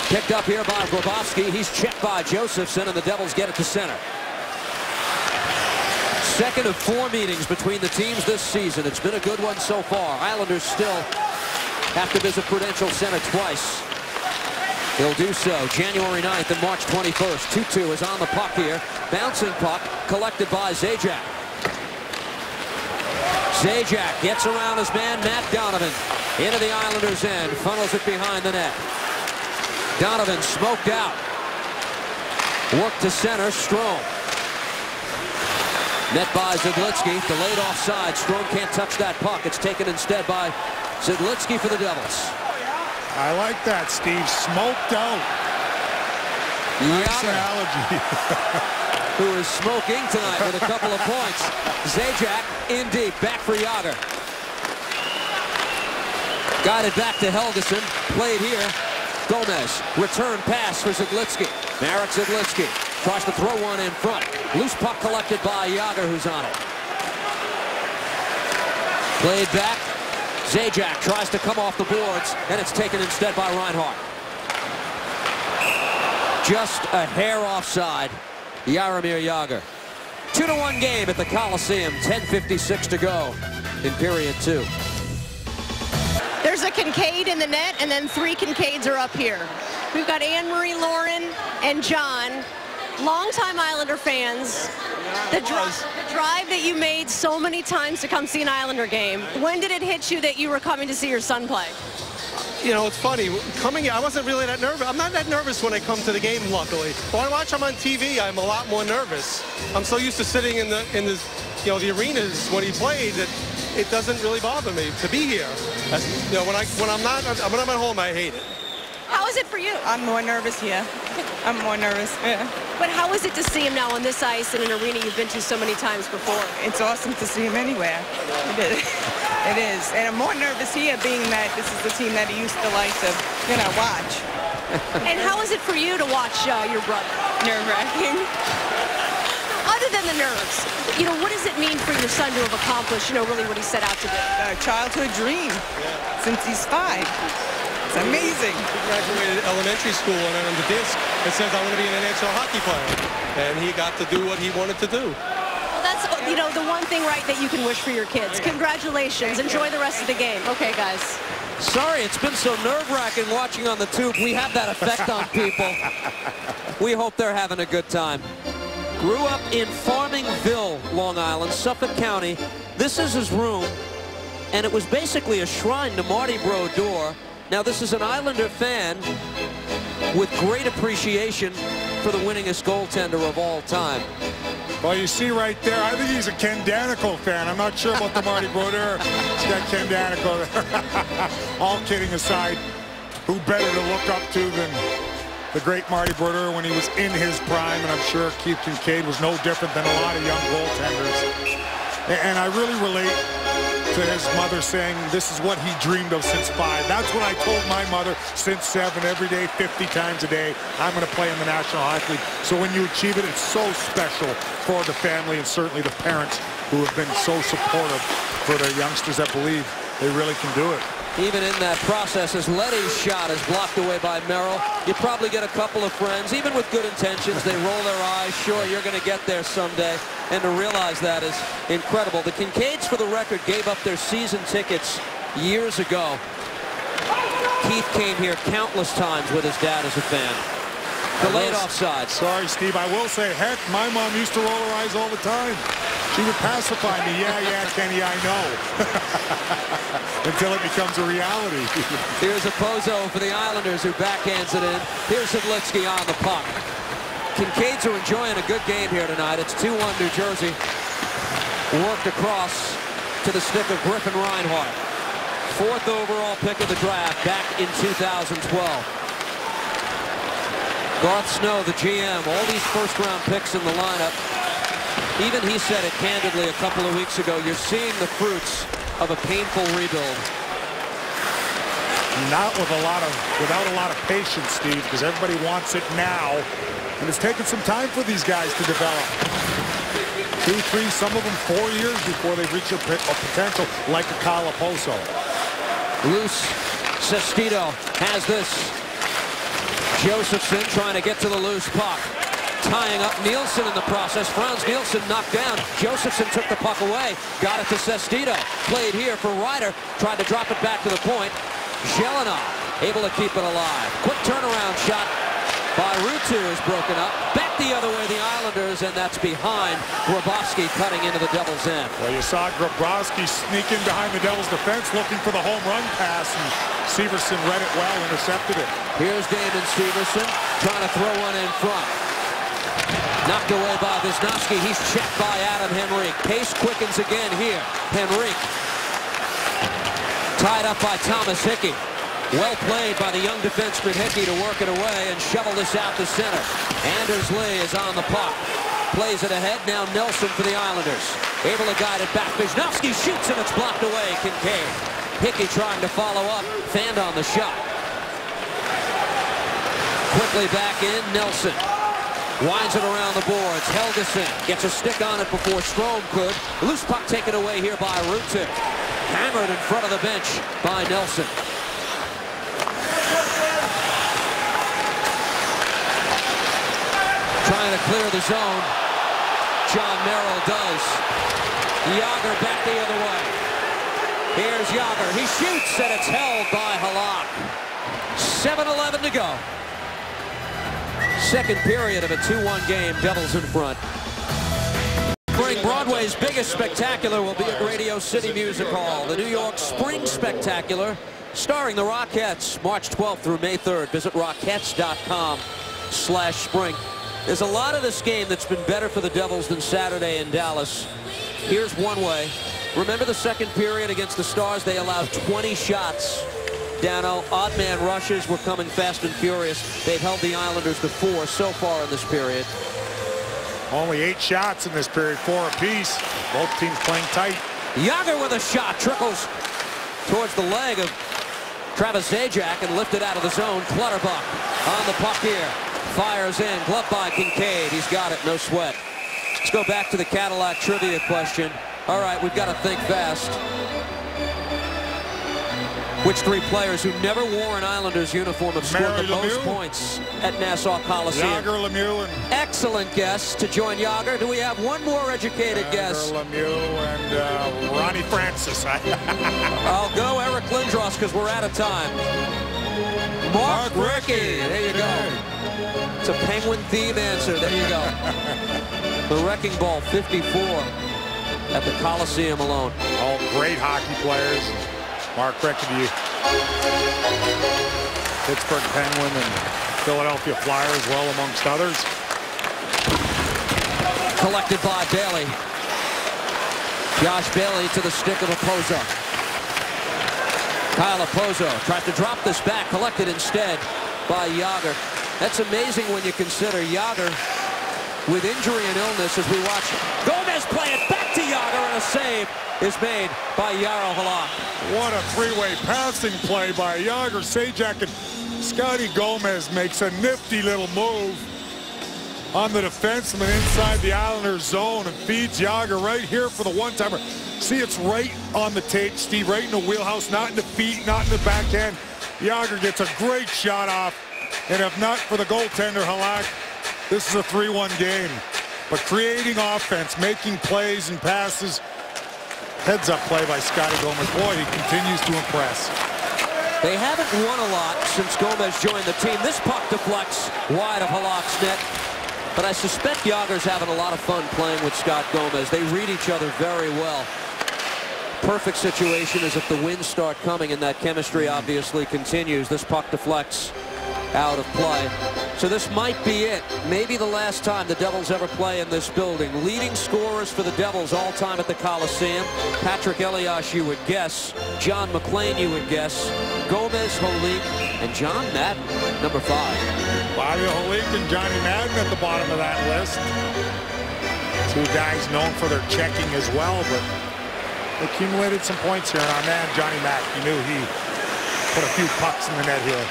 Picked up here by Grabowski. He's checked by Josephson, and the Devils get it to center. Second of 4 meetings between the teams this season. It's been a good one so far. Islanders still have to visit Prudential Center twice. They'll do so January 9th and March 21st. 2-2 is on the puck here. Bouncing puck collected by Zajac. Zajac gets around his man, Matt Donovan. Into the Islanders' end. Funnels it behind the net. Donovan smoked out. Work to center. Strome. Net by Zidlitzky. Delayed offside. Strome can't touch that puck. It's taken instead by Zidlitzky for the Devils. I like that, Steve. Smoked out. Nice analogy. Who is smoking tonight with a couple of points. Zajac in deep. Back for Jagr. Got it back to Helgeson. Played here. Gomez. Return pass for Zidlitzky. Marek Zidlitzky tries to throw one in front. Loose puck collected by Jagr, who's on it. Played back. Zajac tries to come off the boards, and it's taken instead by Reinhart. Just a hair offside. Jaromir Jagr. 2-1 game at the Coliseum. 10:56 to go in period 2. There's a Kincaid in the net, and then 3 Kincaids are up here. We've got Anne-Marie Lauren and John, longtime Islander fans. The drive that you made so many times to come see an Islander game. When did it hit you that you were coming to see your son play? You know, it's funny. I wasn't really that nervous. I'm not that nervous when I come to the game, luckily. But when I watch him on TV, I'm a lot more nervous. I'm so used to sitting in the the arenas when he played that it doesn't really bother me to be here. When I'm at home, I hate it. How is it for you? I'm more nervous here. I'm more nervous, yeah. But how is it to see him now on this ice in an arena you've been to so many times before? It's awesome to see him anywhere. It is. It is. And I'm more nervous here being that this is the team that he used to like to, watch. And how is it for you to watch your brother? Nerve-wracking. Other than the nerves, what does it mean for your son to have accomplished, really what he set out to do? A childhood dream since he's 5. It's amazing. He graduated elementary school, and on the disc it says, "I want to be an NHL hockey player," and he got to do what he wanted to do. Well, that's, you know, the one thing, right, that you can wish for your kids. Congratulations. Enjoy the rest of the game. Okay, guys. Sorry, it's been so nerve-wracking watching on the tube. We have that effect on people. We hope they're having a good time. Grew up in Farmingville, Long Island, Suffolk County. This is his room, and it was basically a shrine to Marty Brodeur. Now, this is an Islander fan with great appreciation for the winningest goaltender of all time. Well, you see right there, I think he's a Ken Daneyko fan. I'm not sure about the Marty Brodeur. He's got Ken Daneyko there. All kidding aside, who better to look up to than the great Marty Brodeur when he was in his prime, and I'm sure Keith Kincaid was no different than a lot of young goaltenders. And I really relate to his mother saying this is what he dreamed of since 5. That's what I told my mother since 7, every day, 50 times a day. I'm going to play in the National Hockey League. So when you achieve it, it's so special for the family and certainly the parents who have been so supportive for their youngsters that believe they really can do it. Even in that process, as Letty's shot is blocked away by Merrill, you probably get a couple of friends, even with good intentions, they roll their eyes, sure, you're going to get there someday, and to realize that is incredible. The Kincaids, for the record, gave up their season tickets years ago. Keith came here countless times with his dad as a fan. Delayed offside. Sorry, Steve, I will say, heck, my mom used to roll her eyes all the time. She would pacify me, yeah, Kenny, I know. Until it becomes a reality. Here's a Pozo for the Islanders who backhands it in. Here's Sedlitsky on the puck. Kincaids are enjoying a good game here tonight. It's 2-1 New Jersey. Worked across to the stick of Griffin Reinhart. 4th overall pick of the draft back in 2012. Garth Snow, the GM, all these first-round picks in the lineup. Even he said it candidly a couple of weeks ago, you're seeing the fruits of a painful rebuild. Not without a lot of patience, Steve, because everybody wants it now. And it's taken some time for these guys to develop. 2, 3, some of them 4 years before they reach a potential like a Kyle Okposo. Loose. Sestito has this. Josephson trying to get to the loose puck. Tying up Nielsen in the process. Franz Nielsen knocked down. Josephson took the puck away. Got it to Sestito. Played here for Ryder. Tried to drop it back to the point. Zelenov able to keep it alive. Quick turnaround shot by Ruutu is broken up. Back the other way, the Islanders, and that's behind Grabowski cutting into the Devils' end. Well, you saw Grabowski sneak in behind the Devils' defense looking for the home run pass, and Severson read it well, intercepted it. Here's Damon Severson trying to throw one in front. Knocked away by Wisniewski. He's checked by Adam Henrique. Pace quickens again here. Henrique tied up by Thomas Hickey. Well played by the young defenseman Hickey to work it away and shovel this out to center. Anders Lee is on the puck. Plays it ahead. Now Nelson for the Islanders. Able to guide it back. Wisniewski shoots and it's blocked away. Kincaid. Hickey trying to follow up. Fanned on the shot. Quickly back in. Nelson. Winds it around the boards. Helgeson gets a stick on it before Strome could. Loose puck taken away here by Ruutu. Hammered in front of the bench by Nelson. Trying to clear the zone. John Merrill does. Yager back the other way. Here's Yager. He shoots and it's held by Halak. 7:11 to go. Second period of a 2-1 game. Devils in front. Spring Broadway's biggest spectacular will be at Radio City Music Hall. The New York Spring Spectacular, starring the Rockettes, March 12th through May 3rd. Visit Rockettes.com/spring. There's a lot of this game that's been better for the Devils than Saturday in Dallas. Here's one way. Remember the second period against the Stars? They allowed 20 shots. Dano, odd man rushes were coming fast and furious. They've held the Islanders to 4 so far in this period. Only 8 shots in this period, 4 apiece. Both teams playing tight. Yager with a shot, trickles towards the leg of Travis Zajac and lifted out of the zone. Clutterbuck on the puck here. Fires in, glove by Kincaid. He's got it, no sweat. Let's go back to the Cadillac trivia question. All right, we've got to think fast. Which three players who never wore an Islanders uniform have scored the most Lemieux points at Nassau Coliseum? Jagr, Lemieux, and Excellent guess to join Jagr. Do we have one more educated guess? Lemieux and Ronnie Francis. I'll go Eric Lindros because we're out of time. Mark Recchi. There you go. It's a Penguin theme answer. There you go. The Wrecking Ball 54 at the Coliseum alone. All great hockey players. Mark Recchi, Pittsburgh Penguin and Philadelphia Flyers, well, amongst others. Collected by Bailey. Josh Bailey to the stick of Okposo. Kyle Okposo tried to drop this back, collected instead by Jagr. That's amazing when you consider Jagr with injury and illness as we watch Gomez play it back to Jagr, and a save is made by Jaro Halak. What a three-way passing play by Jagr, Sajak, and Scotty Gomez makes a nifty little move on the defenseman inside the Islanders zone and feeds Jagr right here for the one-timer. See, it's right on the tape, Steve, right in the wheelhouse, not in the feet, not in the backhand. Jagr gets a great shot off, and if not for the goaltender Halak, this is a 3-1 game. But creating offense, making plays and passes. Heads-up play by Scotty Gomez. Boy, he continues to impress. They haven't won a lot since Gomez joined the team. This puck deflects wide of Halak's net. But I suspect Jagr's having a lot of fun playing with Scott Gomez. They read each other very well. Perfect situation is if the winds start coming, and that chemistry obviously continues. This puck deflects out of play. So this might be it. Maybe the last time the Devils ever play in this building. Leading scorers for the Devils all time at the Coliseum. Patrick Elias, you would guess. John McClain, you would guess. Gomez, Holik, and John Madden, number 5. Bobby Holik and Johnny Madden at the bottom of that list. Two guys known for their checking as well, but accumulated some points here. And our man, Johnny Madden, you knew he put a few pucks in the net here.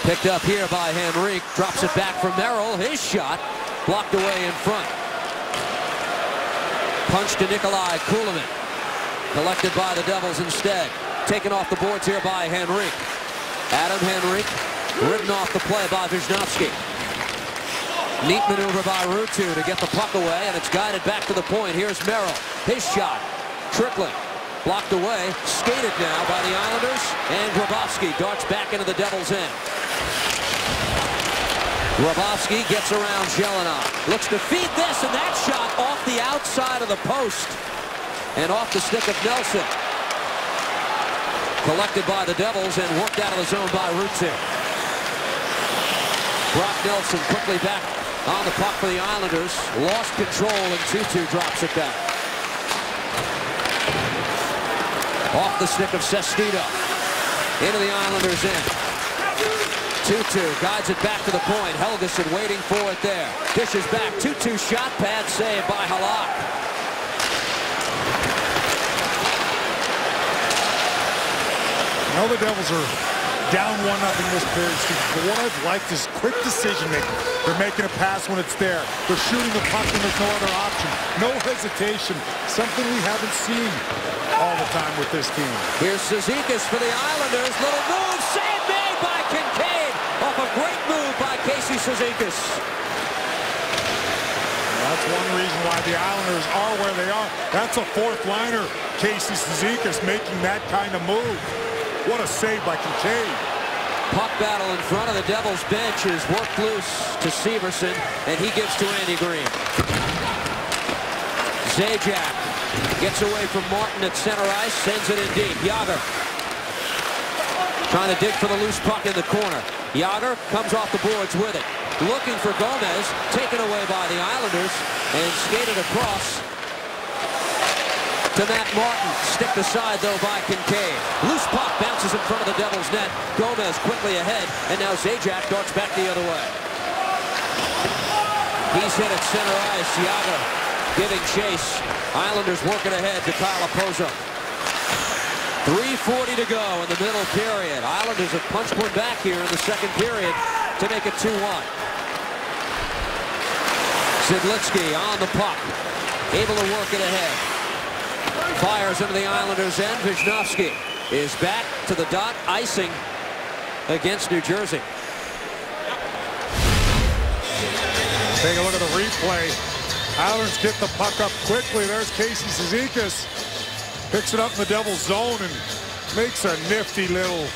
Picked up here by Henrique. Drops it back for Merrill. His shot blocked away in front. Punch to Nikolai Kulemin. Collected by the Devils instead. Taken off the boards here by Henrique. Adam Henrique. Ridden off the play by Wisnowski. Neat maneuver by Ruutu to get the puck away, and it's guided back to the point. Here's Merrill. His shot. Trickling. Blocked away. Skated now by the Islanders. And Grabowski darts back into the Devils' end. Grabowski gets around Jelinek. Looks to feed this, and that shot off the outside of the post. And off the stick of Nelson. Collected by the Devils and worked out of the zone by Ruutu. Brock Nelson quickly back on the puck for the Islanders. Lost control, and Tutu drops it back. Off the stick of Sestito. Into the Islanders' end. Tutu guides it back to the point. Helgeson waiting for it there. Dishes back. Tutu shot pad save by Halak. Now the Devils are down 1-0 this period, Steve. But what I've liked is quick decision making. They're making a pass when it's there. They're shooting the puck when there's no other option. No hesitation. Something we haven't seen all the time with this team. Here's Cizikas for the Islanders. Little move. Save made by Kincaid. Off a great move by Casey Cizikas. That's one reason why the Islanders are where they are. That's a fourth liner. Casey Cizikas making that kind of move. What a save by Kincaid. Puck battle in front of the Devils bench is worked loose to Severson, and he gives to Andy Green. Zajac gets away from Martin at center ice, sends it in deep. Jagr trying to dig for the loose puck in the corner. Jagr comes off the boards with it. Looking for Gomez, taken away by the Islanders, and skated across to Matt Martin. Sticked aside, though, by Kincaid. Loose puck bounces in front of the Devils' net. Gomez quickly ahead, and now Zajac darts back the other way. He's hit at center ice. Jagr giving chase. Islanders working ahead to Kyle Okposo. 3:40 to go in the middle period. Islanders have punched one back here in the second period to make it 2-1. Zidlitsky on the puck. Able to work it ahead. Fires into the Islanders' end. Wisnowski is back to the dot, icing against New Jersey. Take a look at the replay. Islanders get the puck up quickly. There's Casey Cizikas. Picks it up in the Devils zone and makes a nifty little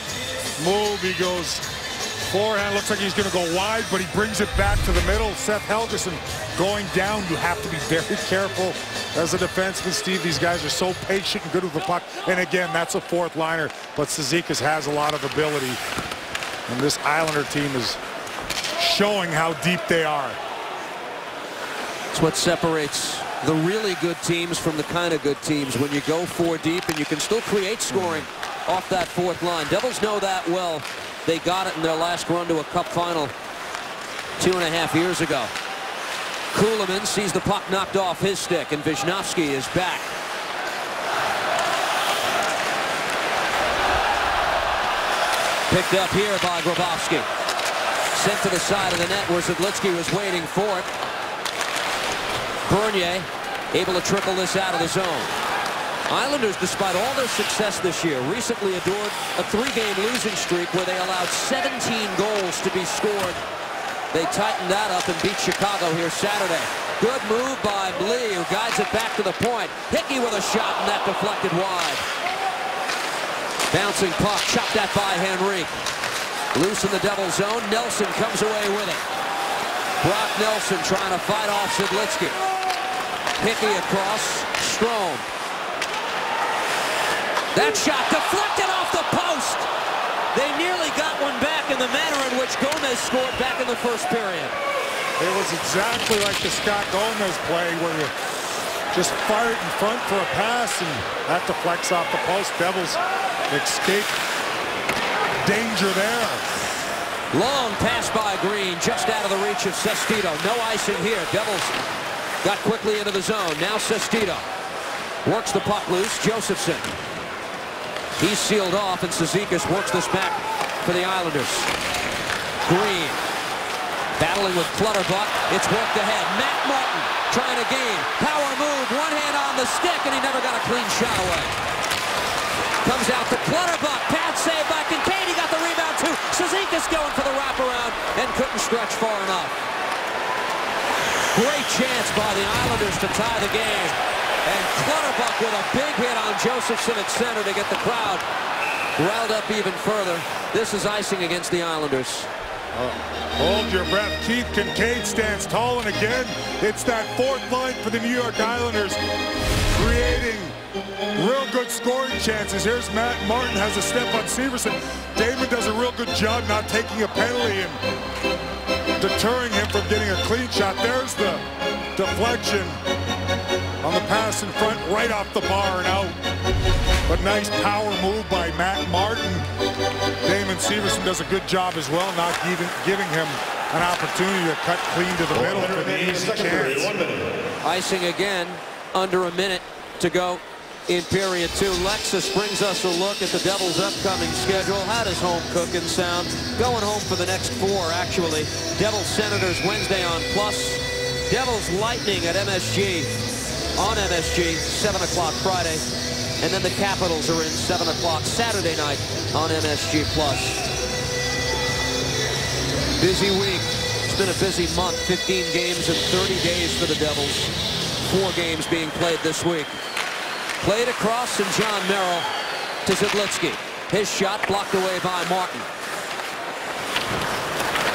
move. He goes forehand. Looks like he's going to go wide, but he brings it back to the middle. Seth Helgeson going down. You have to be very careful as a defenseman, Steve. These guys are so patient and good with the puck. And again, that's a fourth liner, but Cizikas has a lot of ability. And this Islander team is showing how deep they are. It's what separates the really good teams from the kind of good teams, when you go 4 deep and you can still create scoring off that fourth line. Devils know that well. They got it in their last run to a cup final 2.5 years ago. Kulemin sees the puck knocked off his stick, and Wisniewski is back. Picked up here by Grabowski. Sent to the side of the net where Zidlitsky was waiting for it. Bernier able to trickle this out of the zone. Islanders, despite all their success this year, recently endured a 3-game losing streak where they allowed 17 goals to be scored. They tightened that up and beat Chicago here Saturday. Good move by Lee, who guides it back to the point. Hickey with a shot, and that deflected wide. Bouncing puck, chopped at by Henrique. Loose in the Devils zone. Nelson comes away with it. Brock Nelson trying to fight off Zidlitsky. Hickey across. Strome. That shot deflected off the post. They nearly got one back in the manner in which Gomez scored back in the first period. It was exactly like the Scott Gomez play where you just fire it in front for a pass and that deflects off the post. Devils escape danger there. Long pass by Green, just out of the reach of Sestito. No icing here. Devils got quickly into the zone. Now Sestito works the puck loose. Josephson. He's sealed off, and Cizikas works this back for the Islanders. Green battling with Clutterbuck. It's worked ahead. Matt Martin trying to gain. Power move. One hand on the stick, and he never got a clean shot away. Comes out to Clutterbuck. Pad save by Kincaid. He got the rebound too. Cizikas going for the wraparound and couldn't stretch far enough. Great chance by the Islanders to tie the game. And Clutterbuck with a big hit on Josephson at center to get the crowd riled up even further. This is icing against the Islanders. Hold your breath. Keith Kincaid stands tall, and again, it's that fourth line for the New York Islanders, creating real good scoring chances. Here's Matt Martin, has a step on Severson. Damon does a real good job not taking a penalty and deterring him from getting a clean shot. There's the deflection on the pass in front, right off the bar and out. But nice power move by Matt Martin. Damon Severson does a good job as well, not giving him an opportunity to cut clean to the middle for the easy chance. Icing again, under a minute to go in period 2. Lexus brings us a look at the Devils' upcoming schedule. How does home cooking sound? Going home for the next 4, actually. Devils Senators Wednesday on Plus. Devils Lightning at MSG on MSG, 7 o'clock Friday. And then the Capitals are in 7 o'clock Saturday night on MSG Plus. Busy week. It's been a busy month. 15 games in 30 days for the Devils. 4 games being played this week. Played across, and John Merrill to Zidlitsky. His shot blocked away by Martin.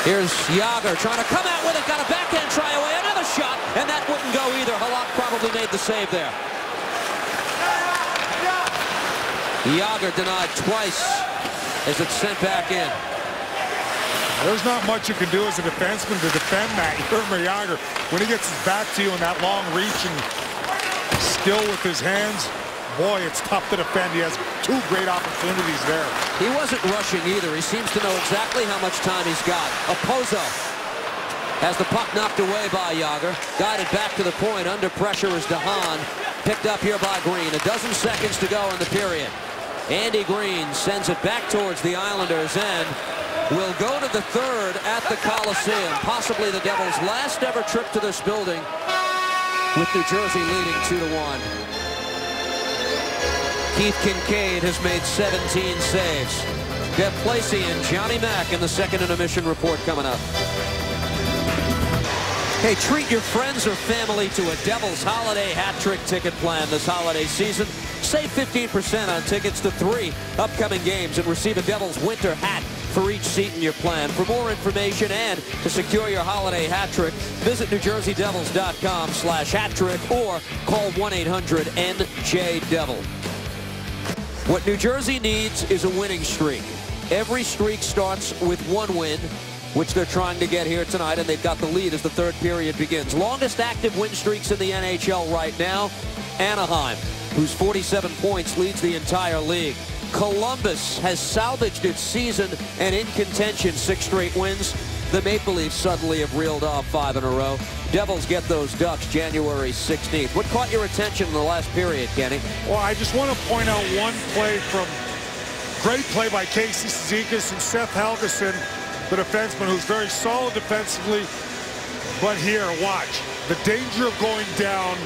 Here's Jágr trying to come out with it. Got a backhand try away. Another shot, and that wouldn't go either. Halak probably made the save there. Jágr denied twice as it's sent back in. There's not much you can do as a defenseman to defend that. Jaromir Jágr, when he gets his back to you in that long reaching skill with his hands, boy, it's tough to defend. He has 2 great opportunities there. He wasn't rushing either. He seems to know exactly how much time he's got. Opozo has the puck knocked away by Jágr. Guided back to the point. Under pressure is DeHaan. Picked up here by Green. 12 seconds to go in the period. Andy Green sends it back towards the Islanders and will go to the 3rd at the Coliseum. Possibly the Devils' last ever trip to this building, with New Jersey leading 2-1. Keith Kincaid has made 17 saves. Deb Placey and Johnny Mack in the second intermission report coming up. Hey, treat your friends or family to a Devils Holiday Hat Trick ticket plan this holiday season. Save 15% on tickets to 3 upcoming games and receive a Devils winter hat for each seat in your plan. For more information and to secure your holiday hat trick, visit NewJerseyDevils.com/hat trick or call 1-800-NJ-DEVIL. What New Jersey needs is a winning streak. Every streak starts with 1 win, which they're trying to get here tonight, and they've got the lead as the third period begins. Longest active win streaks in the NHL right now, Anaheim, whose 47 points leads the entire league. Columbus has salvaged its season and in contention 6 straight wins. The Maple Leafs suddenly have reeled off 5 in a row. Devils get those Ducks January 16th. What caught your attention in the last period, Kenny? Well, I just want to point out one play from great play by Casey Cizikas and Seth Helgeson, the defenseman, who's very solid defensively. But here, watch. The danger of going down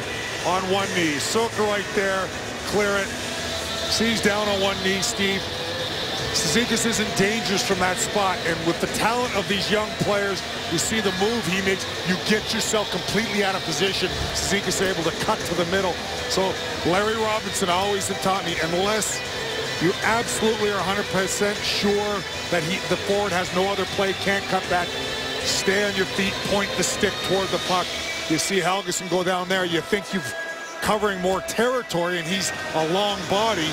on one knee. Suka right there, clear it. Sees down on one knee, Steve. Cizikas isn't dangerous from that spot, and with the talent of these young players, you see the move he makes, you get yourself completely out of position. Cizikas is able to cut to the middle. So Larry Robinson always had taught me, unless you absolutely are 100% sure that the forward has no other play, can't cut back, stay on your feet, point the stick toward the puck. You see Helgeson go down there, you think you've covering more territory, and he's a long body.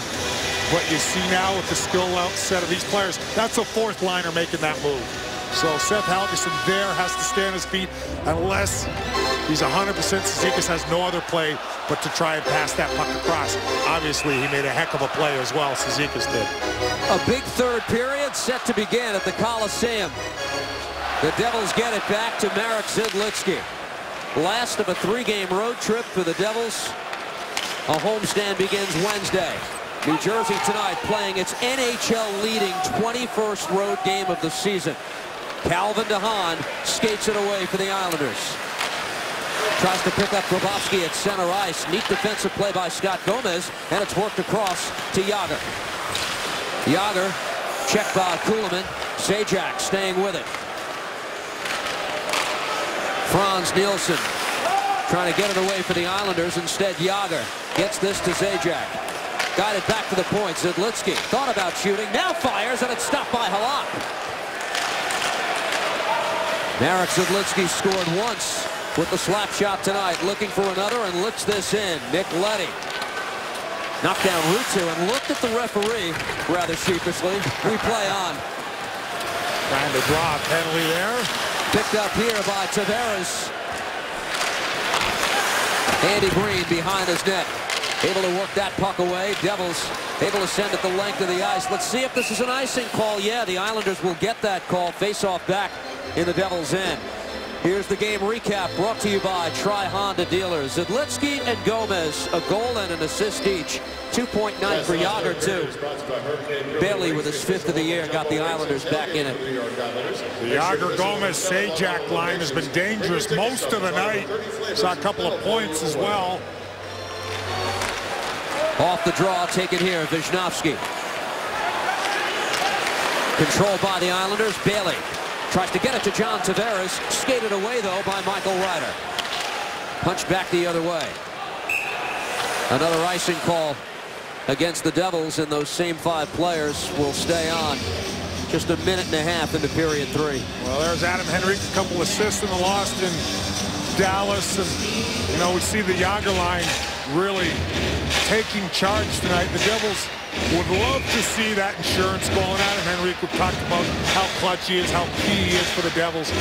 But you see now with the skill set of these players, that's a fourth liner making that move. So Seth Helgeson there has to stay on his feet unless he's 100%. Cizikas has no other play but to try and pass that puck across. Obviously, he made a heck of a play as well, Cizikas did. A big third period set to begin at the Coliseum. The Devils get it back to Marek Zidlitsky. Last of a 3-game road trip for the Devils. A homestand begins Wednesday. New Jersey tonight playing its NHL-leading 21st road game of the season. Calvin DeHaan skates it away for the Islanders. Tries to pick up Grabowski at center ice. Neat defensive play by Scott Gomez, and it's worked across to Jágr. Jágr checked by Kulemin. Zajac staying with it. Franz Nielsen trying to get it away for the Islanders. Instead, Jágr gets this to Zajac. Guided back to the point. Zidlitsky thought about shooting. Now fires, and it's stopped by Halak. Marek Zidlitsky scored once with the slap shot tonight. Looking for another and lifts this in. Nick Leddy knocked down Ruutu and looked at the referee rather sheepishly. Replay on. Trying to draw a penalty there. Picked up here by Tavares. Andy Breen behind his net. Able to work that puck away. Devils able to send it the length of the ice. Let's see if this is an icing call. Yeah, the Islanders will get that call. Face-off back in the Devils' end. Here's the game recap brought to you by Tri-Honda dealers. Zidlitsky and Gomez, a goal and an assist each. 2.9 for Jágr, too. Bailey, with his 5th of the year, got the Islanders back in it. The Jágr-Gomez-Zajac line has been dangerous most of the night. Saw a couple of points as well. Off the draw, taken here, Wisniewski. Controlled by the Islanders, Bailey. Tries to get it to John Tavares. Skated away, though, by Michael Ryder. Punched back the other way. Another icing call against the Devils, and those same 5 players will stay on. Just a minute and a half into period 3. Well, there's Adam Henrique, a couple assists in the loss in Dallas. And, you know, we see the Jágr line really taking charge tonight. The Devils would love to see that insurance going. Adam Henrique, we've talked about how clutch he is, how key he is for the Devils.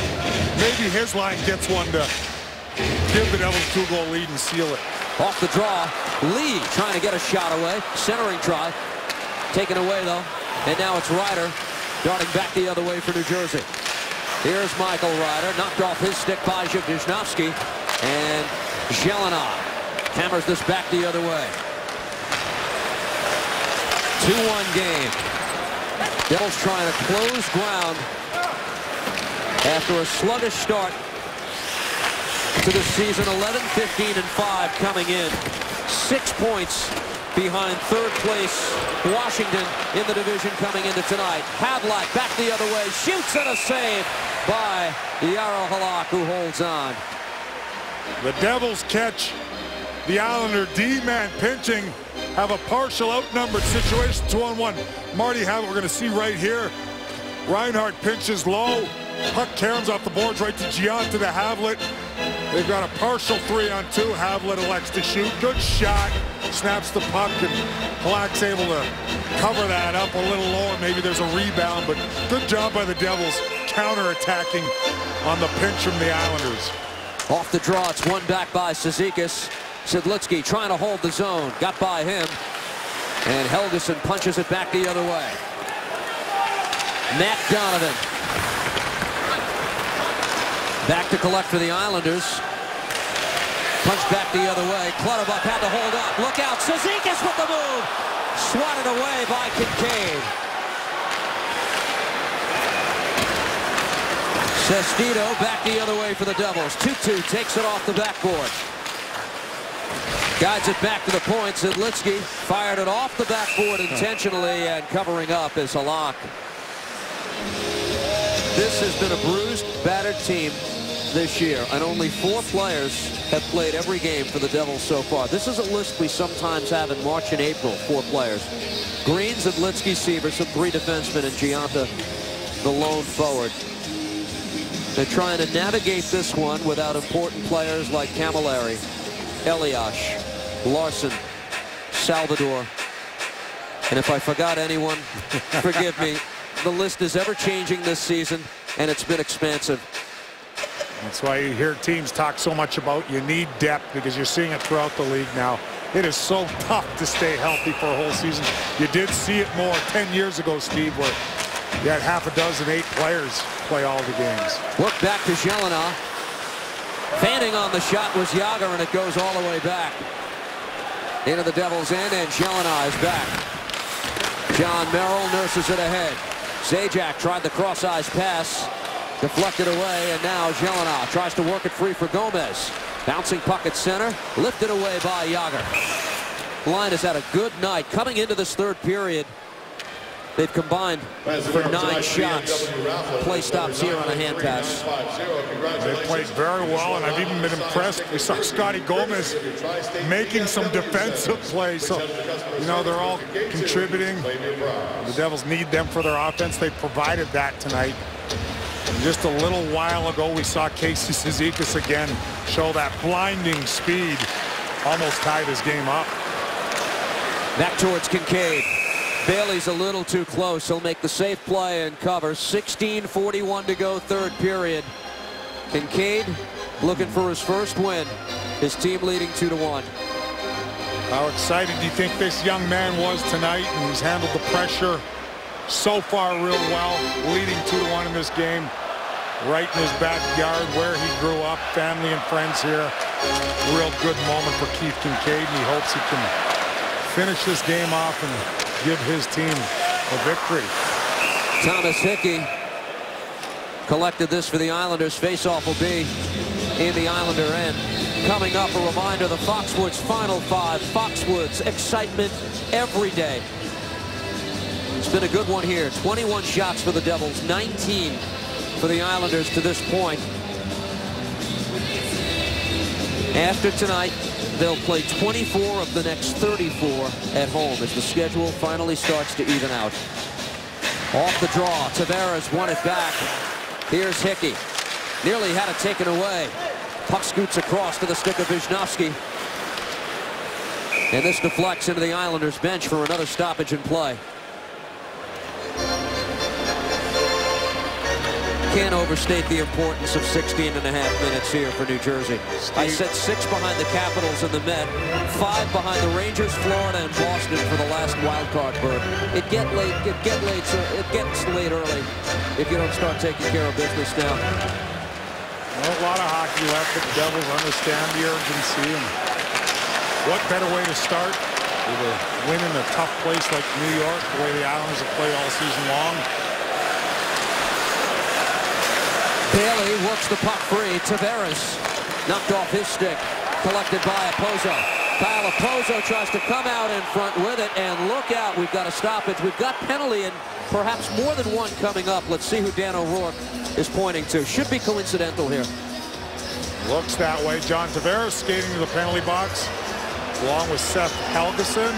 Maybe his line gets one to give the Devils a 2-goal lead and seal it. Off the draw, Lee trying to get a shot away. Centering try. Taken away, though. And now it's Ryder darting back the other way for New Jersey. Here's Michael Ryder. Knocked off his stick by Wisniewski. And Jelena hammers this back the other way. 2-1 game. Devils trying to close ground after a sluggish start to the season. 11-15-5 coming in. 6 points behind third place Washington in the division coming into tonight. Havlat back the other way, shoots and a save by Jaro Halak, who holds on. The Devils catch the Islander D-man pinching, have a partial outnumbered situation, 2-on-1. Marty Havlat, we're going to see right here. Reinhart pinches low. Puck caroms off the boards right to Gianta to Havlat. They've got a partial 3-on-2. Havlat elects to shoot. Good shot. Snaps the puck, and Halak's able to cover that up a little lower. Maybe there's a rebound, but good job by the Devils counter-attacking on the pinch from the Islanders. Off the draw, it's won back by Cizikas. Sedlitsky trying to hold the zone. Got by him. And Helgeson punches it back the other way. Matt Donovan. Back to collect for the Islanders. Punch back the other way. Clutterbuck had to hold up. Look out. Cizikas with the move. Swatted away by Kincaid. Sestito back the other way for the Devils. 2-2 takes it off the backboard. Guides it back to the point. Sedlitsky fired it off the backboard intentionally, and covering up is Halak. This has been a bruised, battered team this year, and only 4 players have played every game for the Devils so far. This is a list we sometimes have in March and April. 4 players. Green, Sedlitsky, Severson, 3 defensemen, and Gianta, the lone forward. They're trying to navigate this one without important players like Camilleri, Elias, Larson, Salvador. And if I forgot anyone, forgive me. The list is ever-changing this season, and it's been expansive. That's why you hear teams talk so much about you need depth, because you're seeing it throughout the league now. It is so tough to stay healthy for a whole season. You did see it more 10 years ago, Steve, where you had half a dozen, 8 players play all the games. Work back to Jelena. Fanning on the shot was Yager, and it goes all the way back into the Devils' end, and Jelena is back. John Merrill nurses it ahead. Zajac tried the cross-eyes pass, deflected away, and now Jelena tries to work it free for Gomez. Bouncing puck at center, lifted away by Yager. Line has had a good night. Coming into this third period, they've combined for 9 shots. Play stops here on a hand pass. They played very well, and I've even been impressed. We saw Scotty Gomez making some defensive plays. So, you know, they're all contributing. The Devils need them for their offense. They provided that tonight. And just a little while ago, we saw Casey Cizikas again show that blinding speed. Almost tied his game up. Back towards Kincaid. Bailey's a little too close. He'll make the safe play and cover. 16:41 to go, third period. Kincaid looking for his first win. His team leading 2-1. How excited do you think this young man was tonight? And he's handled the pressure so far real well, leading 2-1 in this game. Right in his backyard where he grew up, family and friends here. Real good moment for Keith Kincaid, and he hopes he can finish this game off and give his team a victory. Thomas Hickey collected this for the Islanders. Faceoff will be in the Islander end. Coming up, a reminder, the Foxwoods Final 5. Foxwoods, excitement every day. It's been a good one here. 21 shots for the Devils, 19 for the Islanders to this point. After tonight, they'll play 24 of the next 34 at home as the schedule finally starts to even out. Off the draw, Tavares won it back. Here's Hickey. Nearly had it taken away. Puck scoots across to the stick of Wisnowski. And this deflects into the Islanders bench for another stoppage in play. Can't overstate the importance of 16.5 minutes here for New Jersey. I said 6 behind the Capitals and the Met, 5 behind the Rangers, Florida, and Boston for the last wild card berth. It gets late early if you don't start taking care of business now. Well, a lot of hockey left, but the Devils understand the urgency. And what better way to start with a win in a tough place like New York, the way the Islanders have played all season long. Bailey works the puck free. Tavares knocked off his stick. Collected by Opozo. Kyle Okposo tries to come out in front with it, and look out, we've got a stoppage. We've got penalty and perhaps more than one coming up. Let's see who Dan O'Rourke is pointing to. Should be coincidental here. Looks that way. John Tavares skating to the penalty box along with Seth Helgeson.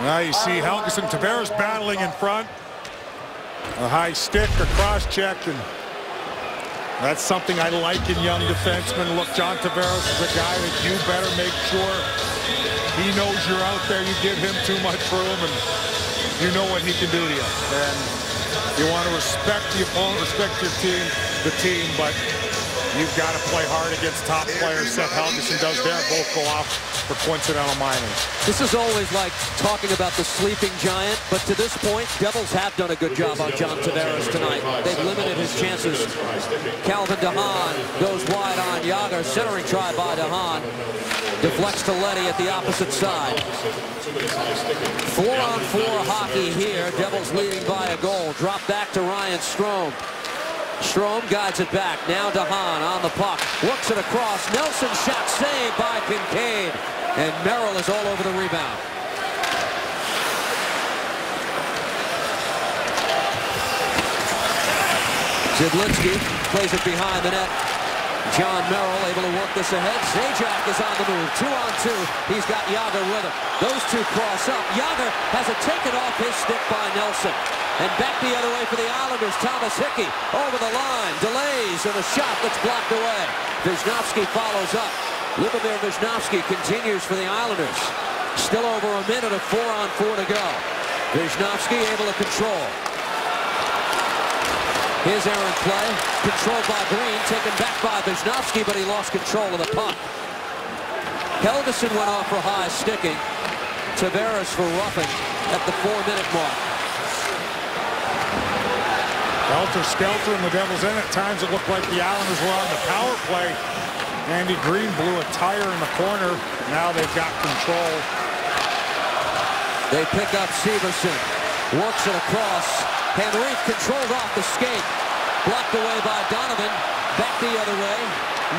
Now you see Helgeson, Tavares battling in front. A high stick, a cross-check, and that's something I like in young defensemen. Look, John Tavares is a guy that you better make sure he knows you're out there. You give him too much room, and you know what he can do to you. And you want to respect the opponent, respect your team, but you've got to play hard against top players. Seth Helgeson does there. Both go off for coincidental minors. This is always like talking about the sleeping giant, but to this point, Devils have done a good job on John Tavares tonight. They've limited his chances. Calvin DeHaan goes wide on Jagr. Centering try by DeHaan. Deflects to Leddy at the opposite side. 4-on-4 hockey here. Devils leading by a goal. Drop back to Ryan Strome. Strome guides it back. Now DeHaan on the puck. Works it across. Nelson shot saved by Kincaid. And Merrill is all over the rebound. Zidlinski plays it behind the net. John Merrill able to work this ahead. Zajac is on the move. 2-on-2. He's got Jagr with him. Those two cross up. Jagr has it taken off his stick by Nelson. And back the other way for the Islanders. Thomas Hickey over the line. Delays and a shot that's blocked away. Wisnowski follows up. Lubomir Wisnowski continues for the Islanders. Still over a minute of 4-on-4 to go. Wisnowski able to control. Here's errant play. Controlled by Green. Taken back by Wisnowski, but he lost control of the puck. Helgeson went off for high sticking. Tavares for roughing at the 4-minute mark. Helter-skelter in the Devils' end. At times it looked like the Islanders were on the power play. Andy Green blew a tire in the corner. Now they've got control. They pick up Severson. Works it across. Henrique controlled off the skate. Blocked away by Donovan. Back the other way.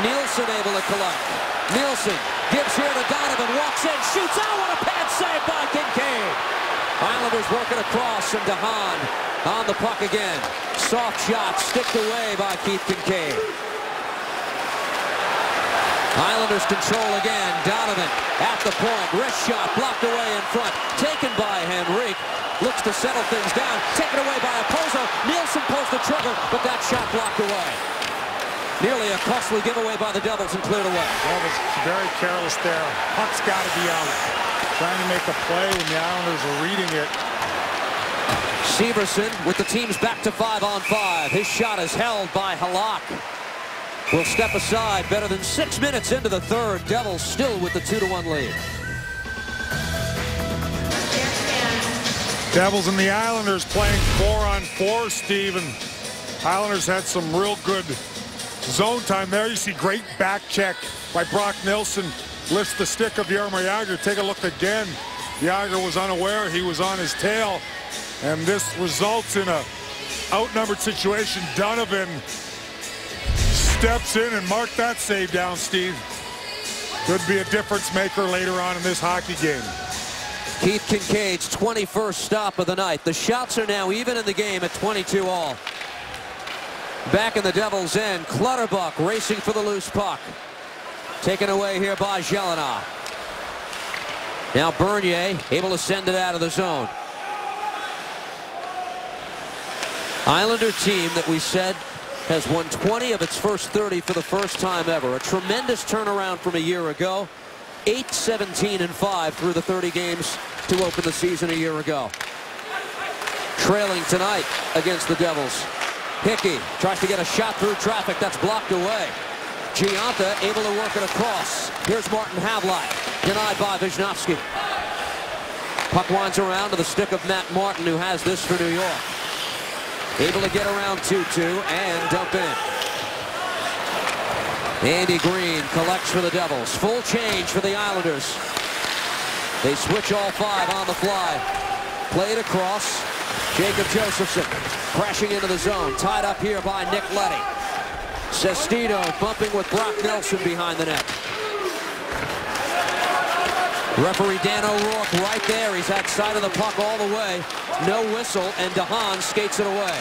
Nielsen able to collect. Nielsen gives here to Donovan. Walks in. Shoots out. What a pad save by Kincaid. Islanders working across, and DeHaan on the puck again. Soft shot sticked away by Keith Kincaid. Islanders control again. Donovan at the point. Wrist shot blocked away in front. Taken by Henrique. Looks to settle things down. Taken away by Okposo. Nielsen pulls the trigger, but that shot blocked away. Nearly a costly giveaway by the Devils and cleared away. Devils very careless there. Puck's got to be out. Trying to make a play when the Islanders are reading it. Severson with the teams back to 5-on-5. His shot is held by Halak. Will step aside. Better than 6 minutes into the third. Devils still with the 2-1 lead. Devils and the Islanders playing 4-on-4, Steve. And Islanders had some real good zone time there. You see great back check by Brock Nelson. Lifts the stick of Jaromir Jagr. Take a look again. Jagr was unaware. He was on his tail. And this results in a outnumbered situation. Donovan steps in and mark that save down, Steve. Could be a difference maker later on in this hockey game. Keith Kincaid's 21st stop of the night. The shots are now even in the game at 22 all. Back in the Devils' end, Clutterbuck racing for the loose puck. Taken away here by Jelena. Now Bernier able to send it out of the zone. Islander team that we said has won 20 of its first 30 for the first time ever. A tremendous turnaround from a year ago. 8-17-5 through the 30 games to open the season a year ago. Trailing tonight against the Devils. Hickey tries to get a shot through traffic. That's blocked away. Gianta able to work it across. Here's Martin Havlat. Denied by Wisnowski. Puck winds around to the stick of Matt Martin, who has this for New York. Able to get around 2-2 and dump in. Andy Green collects for the Devils. Full change for the Islanders. They switch all 5 on the fly. Played across. Jacob Josephson crashing into the zone. Tied up here by Nick Leddy. Sestito bumping with Brock Nelson behind the net. Referee Dan O'Rourke right there. He's had sight of the puck all the way. No whistle, and DeHaan skates it away.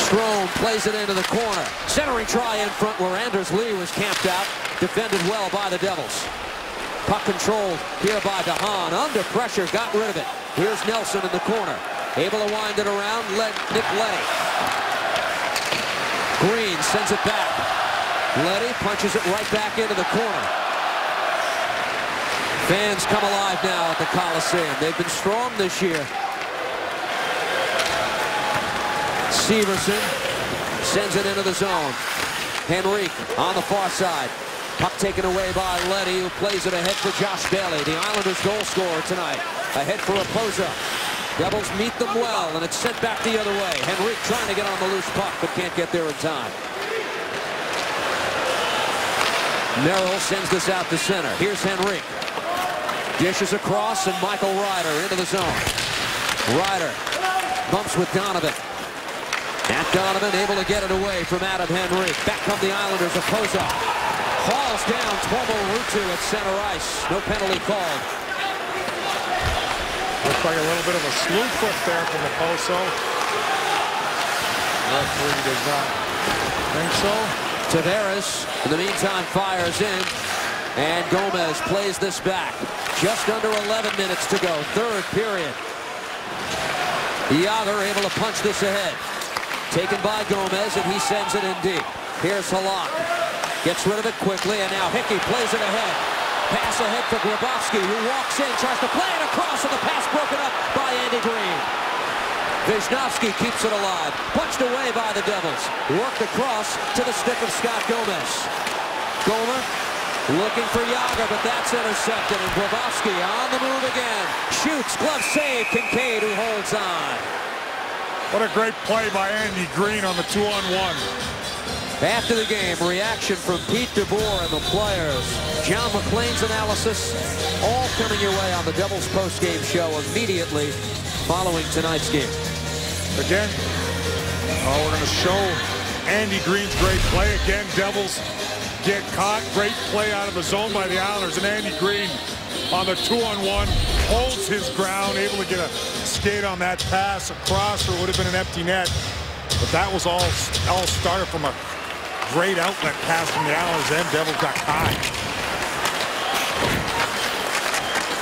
Strome plays it into the corner. Centering try in front where Anders Lee was camped out. Defended well by the Devils. Puck controlled here by DeHaan. Under pressure, got rid of it. Here's Nelson in the corner. Able to wind it around, Nick Leddy. Green sends it back. Leddy punches it right back into the corner. Fans come alive now at the Coliseum. They've been strong this year. Severson sends it into the zone. Henrique on the far side. Puck taken away by Leddy, who plays it ahead for Josh Bailey, the Islanders' goal scorer tonight. Ahead for Raposa. Devils meet them well, and it's sent back the other way. Henrique trying to get on the loose puck, but can't get there in time. Merrill sends this out to center. Here's Henrique. Dishes across, and Michael Ryder into the zone. Ryder bumps with Donovan. Matt Donovan able to get it away from Adam Henrique. Back come the Islanders. Raposa hauls down Tuomo Ruutu at center ice. No penalty called. Looks like a little bit of a slew foot there from Raposa. Referee does not think so. Tavares, in the meantime, fires in, and Gomez plays this back. Just under 11 minutes to go, third period. Jágr able to punch this ahead. Taken by Gomez, and he sends it in deep. Here's Halak. Gets rid of it quickly, and now Hickey plays it ahead. Pass ahead for Grabowski, who walks in, tries to play it across, and the pass broken up by Andy Green. Wisnowski keeps it alive. Punched away by the Devils. Worked across to the stick of Scott Gomez. Gomer looking for Jágr, but that's intercepted, and Grabowski on the move again. Shoots, glove save, Kincaid, who holds on. What a great play by Andy Green on the 2-on-1. After the game, reaction from Pete DeBoer and the players. John McClain's analysis, all coming your way on the Devils post-game show immediately following tonight's game. Again, we're going to show Andy Green's great play. Again, Devils get caught. Great play out of the zone by the Islanders, and Andy Green on the 2-on-1 holds his ground, able to get a skate on that pass across, or it would have been an empty net. But that was all started from a great outlet pass from the Islanders, and Devils got caught.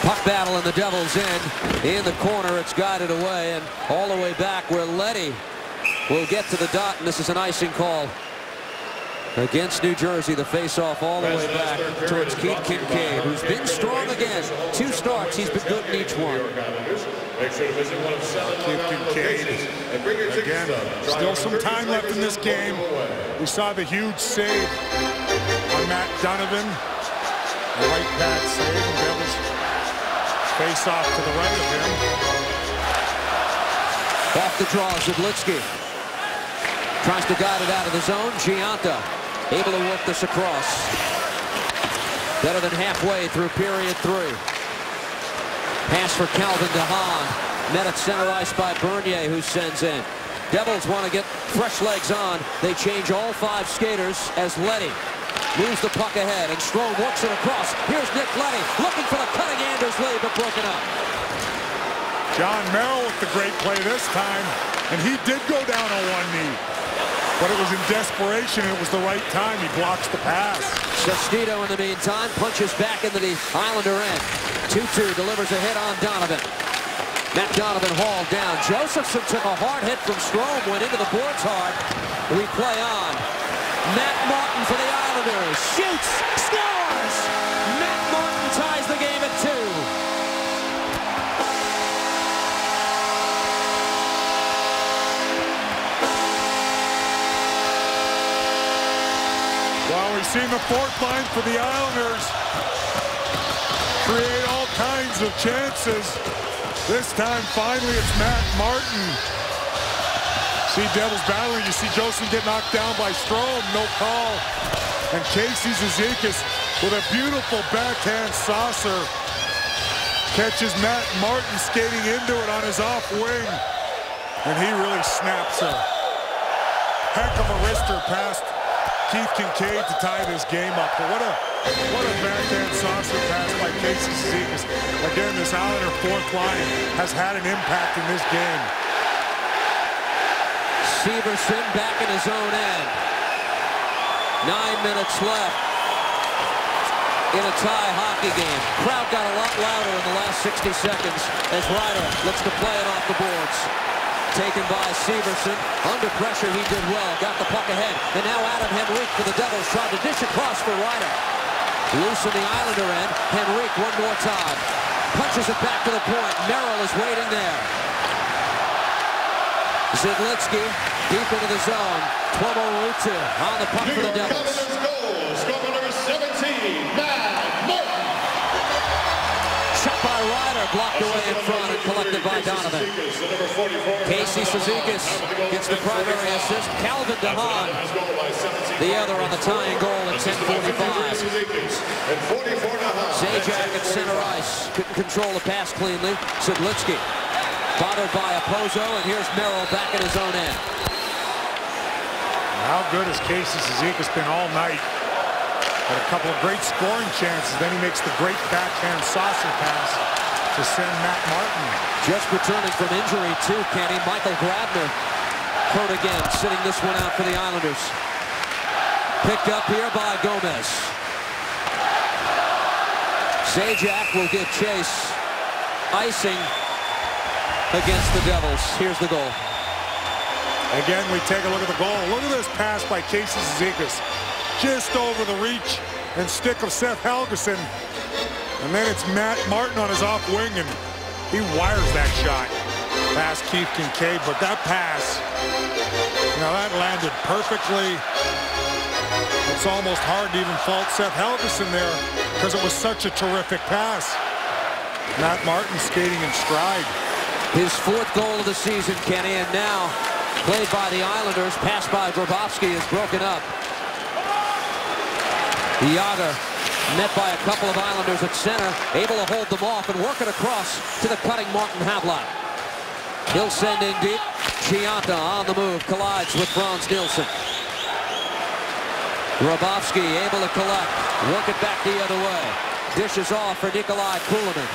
Puck battle in the Devils' end. In the corner, it's guided away, and all the way back where Leddy will get to the dot, and this is an icing call against New Jersey. The face-off all the way back towards Keith Kincaid, who's been strong again. 2 starts, he's been good in each one. Keith Kincaid, again, still some time left in this game. We saw the huge save on Matt Donovan. The right pad save, and Devils face off to the right of him. Off the draw, Zidlitsky tries to guide it out of the zone. Gianta able to work this across. Better than halfway through period 3. Pass for Calvin DeHaan. Met at center ice by Bernier, who sends in. Devils want to get fresh legs on. They change all 5 skaters as Leddy moves the puck ahead, and Strome works it across. Here's Nick Leddy looking for the cutting Anders Lee, but broken up. John Merrill with the great play this time, and he did go down on one knee. But it was in desperation, and it was the right time. He blocks the pass. Sestito, in the meantime, punches back into the Islander end. 2-2 delivers a hit on Donovan. Matt Donovan hauled down. Josephson took a hard hit from Strome, went into the boards hard. Replay on. Matt Martin for the Islanders. Shoots, scores! Matt Martin ties the game at 2. Well, we've seen the fourth line for the Islanders create all kinds of chances. This time, finally, it's Matt Martin. See Devils battling. You see Joseph get knocked down by Strome. No call. And Casey Cizikas with a beautiful backhand saucer Catches Matt Martin skating into it on his off wing. And he really snaps a heck of a wrister past Keith Kincaid to tie this game up. But what a backhand saucer pass by Casey Cizikas. Again, this Islander fourth line has had an impact in this game. Severson back in his own end. 9 minutes left in a tie hockey game. Crowd got a lot louder in the last 60 seconds as Ryder looks to play it off the boards. Taken by Severson. Under pressure, he did well. Got the puck ahead. And now Adam Henrique for the Devils tried to dish across for Ryder. Loose in the Islander end. Henrique one more time. Punches it back to the point. Merrill is waiting there. Zidlitsky deep into the zone. Tuomo Ruutu on the puck for the Devils. Score number 17, Matt Martin. Shot by Ryder, blocked away in front and collected by Donovan. Casey Cizikas gets the primary assist. Calvin DeHaan, the other on the tying goal at 10:45. Zajac at center ice, couldn't control the pass cleanly. Zidlitsky bothered by Opozo, and here's Merrill back in his own end. How good has Casey Cizikas been all night? Had a couple of great scoring chances. Then he makes the great backhand saucer pass to send Matt Martin. Just returning from injury too, Kenny. Michael Grabner hurt again, sitting this one out for the Islanders. Picked up here by Gomez. Zajac will give chase. Icing against the Devils. Here's the goal. Again, we take a look at the goal. Look at this pass by Casey Cizikas. Just over the reach and stick of Seth Helgeson. And then it's Matt Martin on his off wing, and he wires that shot past Keith Kincaid. But that pass, that landed perfectly. It's almost hard to even fault Seth Helgeson there because it was such a terrific pass. Matt Martin skating in stride. His fourth goal of the season, Kenny, and now played by the Islanders, passed by Grabowski, is broken up. Yager met by a couple of Islanders at center, able to hold them off and work it across to the cutting Martin Havlat. He'll send in deep. Chianta on the move, collides with Frans Nielsen. Grabowski able to collect, work it back the other way. Dishes off for Nikolai Kulemin.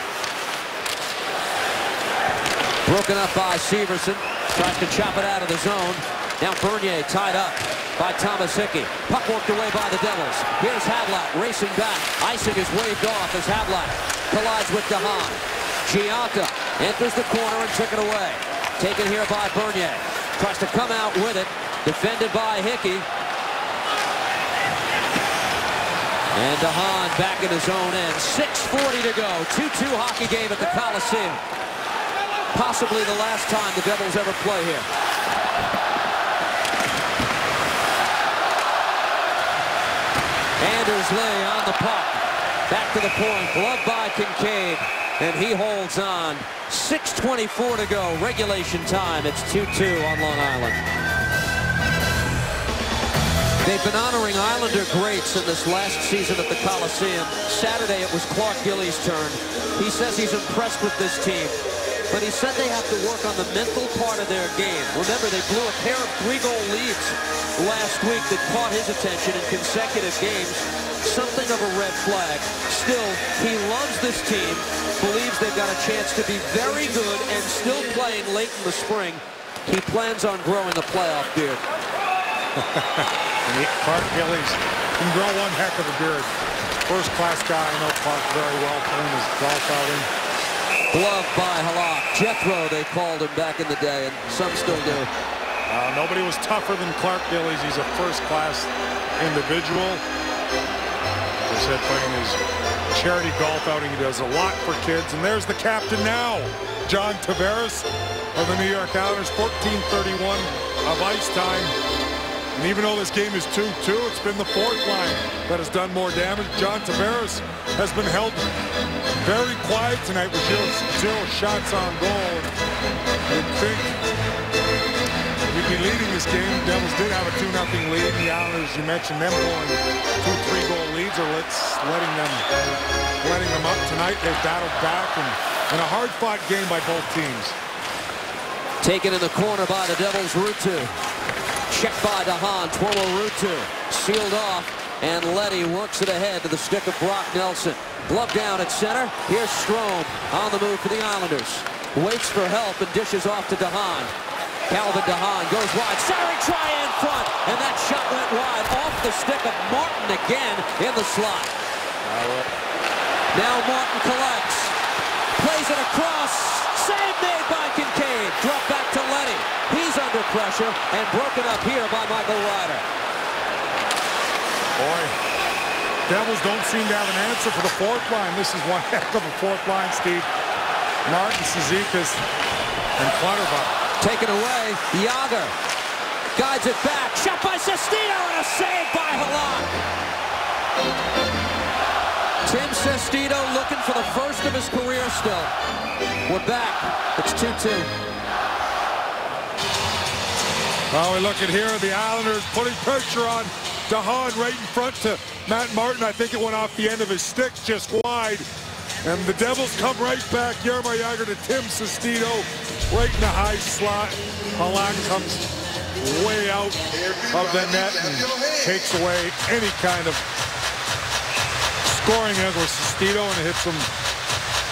Broken up by Severson. Tries to chop it out of the zone. Now Bernier tied up by Thomas Hickey. Puck worked away by the Devils. Here's Havlat racing back. Icing is waved off as Havlat collides with DeHaan. Chianta enters the corner and took it away. Taken here by Bernier. Tries to come out with it. Defended by Hickey. And DeHaan back in his own end. 6:40 to go. 2-2 hockey game at the Coliseum. Possibly the last time the Devils ever play here. Anders Lee on the puck. Back to the point. Glove by Kincaid. And he holds on. 6:24 to go. Regulation time. It's 2-2 on Long Island. They've been honoring Islander greats in this last season at the Coliseum. Saturday it was Clark Gillies' turn. He says he's impressed with this team. But he said they have to work on the mental part of their game. Remember, they blew a pair of 3-goal leads last week that caught his attention in consecutive games. Something of a red flag. Still, he loves this team, believes they've got a chance to be very good and still playing late in the spring. He plans on growing the playoff beard. Clark Gillies can grow one heck of a beard. First-class guy. I know Clark very well playing his golf outing. Glove by Halak. Jethro, they called him back in the day, and some still do. Nobody was tougher than Clark Gillies. He's a first-class individual. As I said, playing his charity golf outing, he does a lot for kids. And there's the captain now, John Tavares of the New York Islanders. 14:31 of ice time. And even though this game is 2-2, it's been the fourth line that has done more damage. John Tavares has been held very quiet tonight with 0 shots on goal. You'd think we'd be leading this game. The Devils did have a 2-0 lead. The Islanders, you mentioned them going 2 3-goal leads, or letting them up tonight. They've battled back and a hard-fought game by both teams. Taken in the corner by the Devils, Ruutu. Checked by DeHaan. Tuomo Ruutu sealed off, and Leddy works it ahead to the stick of Brock Nelson. Glove down at center. Here's Strome on the move for the Islanders. Waits for help and dishes off to DeHaan. Calvin DeHaan goes wide. Centering try in front, and that shot went wide off the stick of Martin again in the slot. Now Martin collects. Plays it across. Save made by Kincaid. Drop back to Leddy. He's under pressure and broken up here by Michael Ryder. Boy, Devils don't seem to have an answer for the fourth line. This is one heck of a fourth line, Steve. Martin, Cizikas, and Clutterbuck. Taken away. Jagr guides it back. Shot by Sestito and a save by Halak. Tim Sestito looking for the first of his career still. We're back. It's 2-2. Well, we look at here, the Islanders putting pressure on DeHaan right in front to Matt Martin. I think it went off the end of his stick just wide. And the Devils come right back. Jaromir Jagr to Tim Sestito right in the high slot. Halak comes way out of the net and takes away any kind of scoring edge with Sestito, and hits him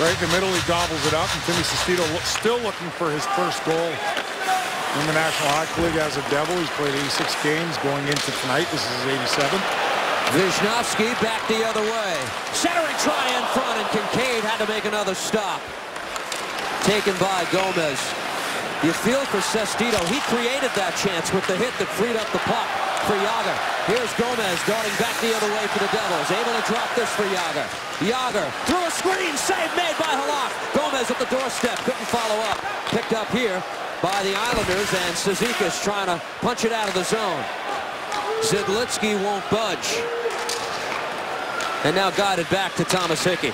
right in the middle. He gobbles it up, and Timmy Sestito still looking for his first goal in the National Hockey League as a Devil. He's played 86 games going into tonight. This is his 87th. Wisnowski back the other way. Centering try in front, and Kincaid had to make another stop. Taken by Gomez. You feel for Sestito. He created that chance with the hit that freed up the puck for Jagr. Here's Gomez darting back the other way for the Devils. Able to drop this for Jagr. Jagr through a screen. Save made by Halak. Gomez at the doorstep. Couldn't follow up. Picked up here by the Islanders, and Cizikas trying to punch it out of the zone. Zidlitsky won't budge. And now guided back to Thomas Hickey.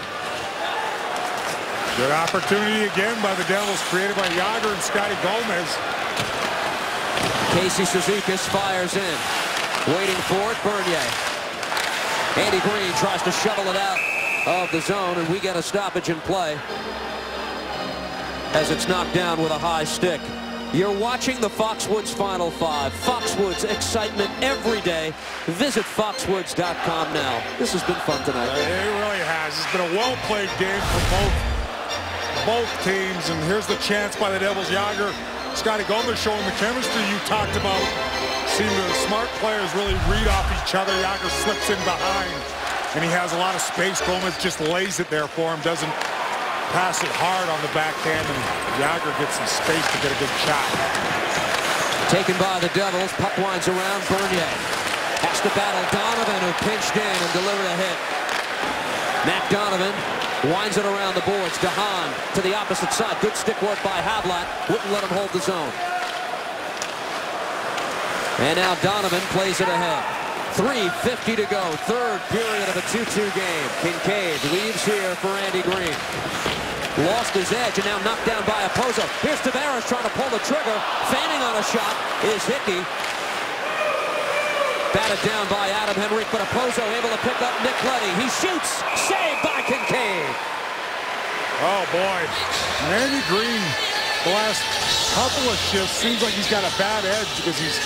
Good opportunity again by the Devils, created by Jagr and Scotty Gomez. Casey Cizikas fires in. Waiting for it, Bernier. Andy Green tries to shovel it out of the zone, and we get a stoppage in play as it's knocked down with a high stick. You're watching the Foxwoods Final Five. Foxwoods excitement every day. Visit foxwoods.com now. This has been fun tonight. It really has. It's been a well-played game for both teams, and here's the chance by the Devils. Jagr, Scotty Gomez showing the chemistry you talked about. Seeing the smart players really read off each other. Jagr slips in behind, and he has a lot of space. Gomez just lays it there for him, doesn't pass it hard on the backhand, and Jagr gets some space to get a good shot. Taken by the Devils. Puck winds around. Bernier has to battle Donovan, who pinched in and delivered a hit. Matt Donovan winds it around the boards. DeHaan to the opposite side. Good stick work by Havlat. Wouldn't let him hold the zone. And now Donovan plays it ahead. 3:50 to go. Third period of a 2-2 game. Kincaid leaves here for Andy Green. Lost his edge and now knocked down by Opozo. Here's Tavares trying to pull the trigger. Fanning on a shot is Hickey. Batted down by Adam Henrique, but Opozo able to pick up Nick Leddy. He shoots. Saved by Kincaid. Oh, boy. Andy Green, the last couple of shifts, seems like he's got a bad edge because he's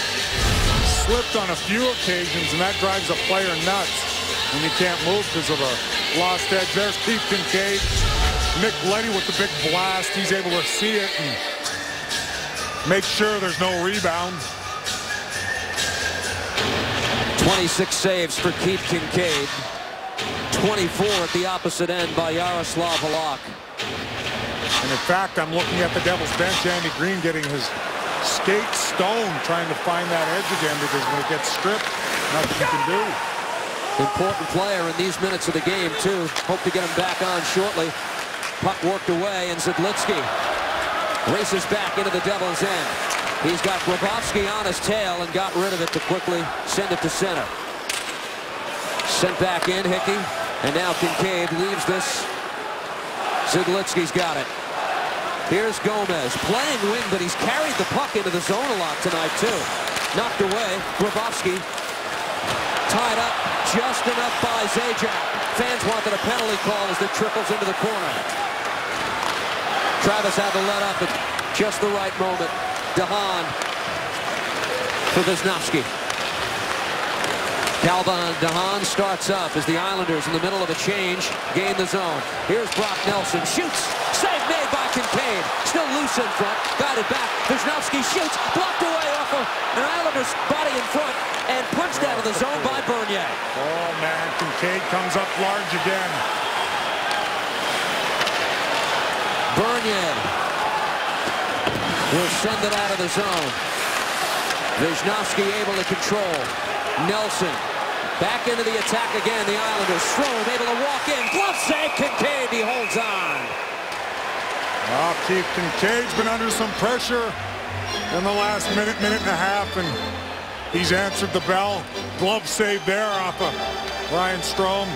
slipped on a few occasions, and that drives a player nuts when you can't move because of a lost edge. There's Keith Kincaid. Nick Leddy with the big blast. He's able to see it and make sure there's no rebound. 26 saves for Keith Kincaid. 24 at the opposite end by Yaroslav Halak. And in fact, I'm looking at the Devils bench. Andy Green getting his skate stone, trying to find that edge again, because when it gets stripped, nothing you can do. Important player in these minutes of the game, too. Hope to get him back on shortly. Puck worked away, and Zidlitsky races back into the Devils' end. He's got Grabowski on his tail and got rid of it to quickly send it to center. Sent back in, Hickey, and now Kincaid leaves this. Zidlitsky's got it. Here's Gomez playing wing, but he's carried the puck into the zone a lot tonight, too. Knocked away. Grabowski tied up just enough by Zajac. Fans wanted a penalty call as it trickles into the corner. Travis had to let up at just the right moment. DeHaan for Wisniewski. Calvin DeHaan starts up as the Islanders in the middle of a change gain the zone. Here's Brock Nelson. Shoots. Save made by Kincaid. Still loose in front. Got it back. Wisniewski shoots. Blocked away off of an Islanders body in front and punched out of the zone by Bernier. Oh, man. Kincaid comes up large again. Bernier will send it out of the zone. Wisniewski able to control. Nelson back into the attack again. The Islanders. Strome able to walk in. Glove save. Kincaid. He holds on. Well, Keith Kincaid's been under some pressure in the last minute and a half, and he's answered the bell. Glove save there off of Ryan Strome.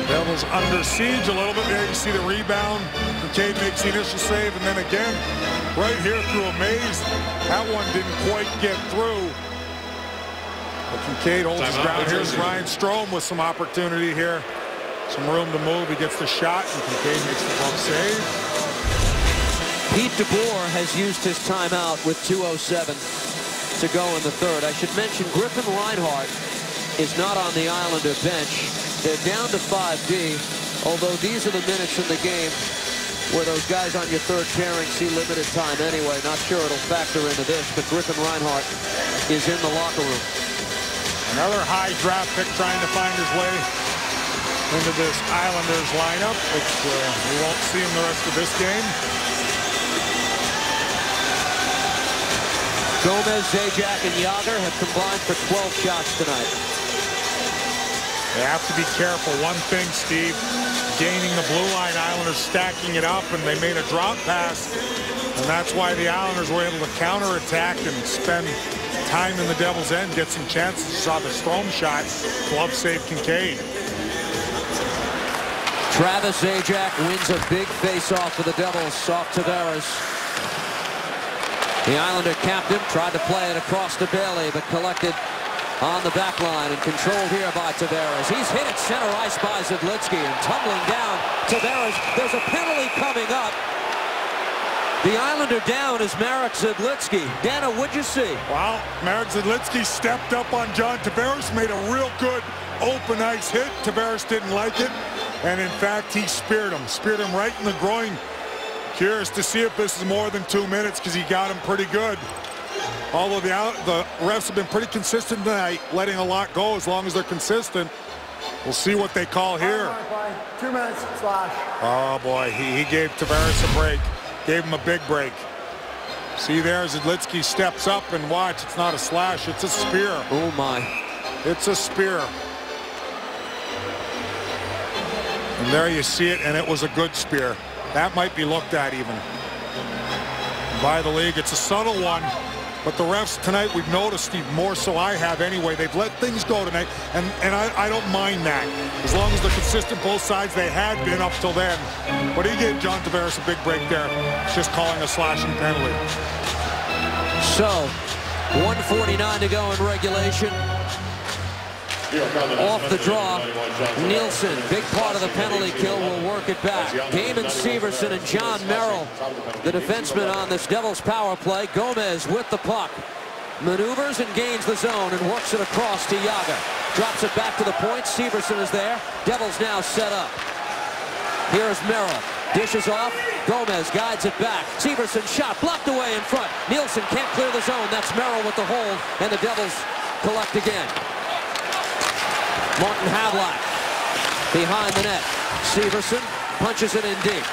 Devils under siege a little bit there. You see the rebound. Kincaid makes the initial save, and then again, right here through a maze. That one didn't quite get through. But Kincaid holds his ground. Here's Ryan Strome with some opportunity here. Some room to move. He gets the shot, and Kincaid makes the glove save. Pete DeBoer has used his timeout with 2:07 to go in the third. I should mention Griffin Reinhart is not on the Islander bench. They're down to 5D, although these are the minutes in the game where those guys on your third pairing see limited time anyway. Not sure it'll factor into this, but Griffin Reinhart is in the locker room. Another high draft pick trying to find his way into this Islanders lineup, which we won't see him the rest of this game. Gomez, Zajac, and Jágr have combined for 12 shots tonight. They have to be careful. One thing, Steve, gaining the blue line, Islanders stacking it up, and they made a drop pass, and that's why the Islanders were able to counterattack and spend time in the Devils' end, get some chances. You saw the Strome shot, glove save Kincaid. Travis Zajac wins a big face-off for the Devils off Tavares. The Islander captain tried to play it across to Bailey, but collected on the back line and controlled here by Tavares. He's hit at center ice by Zidlitsky and tumbling down. Tavares, there's a penalty coming up. The Islander down is Marek Zidlitsky. Dana, what'd you see? Well, Marek Zidlitsky stepped up on John Tavares, made a real good open ice hit. Tavares didn't like it, and in fact, he speared him right in the groin. Curious to see if this is more than 2 minutes, because he got him pretty good. Although the refs have been pretty consistent tonight, letting a lot go as long as they're consistent. We'll see what they call here. 2 minutes, slash. Oh, boy, he gave Tavares a break. Gave him a big break. See there, Zidlitsky steps up, and watch, it's not a slash, it's a spear. Oh, my. It's a spear. And there you see it, and it was a good spear. That might be looked at even by the league. It's a subtle one, but the refs tonight, we've noticed, Steve, more so I have anyway, they've let things go tonight, and I don't mind that. As long as they're consistent both sides, they had been up till then. But he gave John Tavares a big break there. Just calling a slashing penalty. So, 1:49 to go in regulation. Off the draw, Nielsen, big part of the penalty kill, will work it back. Damon Severson and John Merrill, the defenseman on this Devils power play. Gomez with the puck, maneuvers and gains the zone and works it across to Jágr. Drops it back to the point. Severson is there. Devils now set up. Here's Merrill. Dishes off. Gomez guides it back. Severson shot blocked away in front. Nielsen can't clear the zone. That's Merrill with the hold, and the Devils collect again. Martin Havlat behind the net. Severson punches it in deep.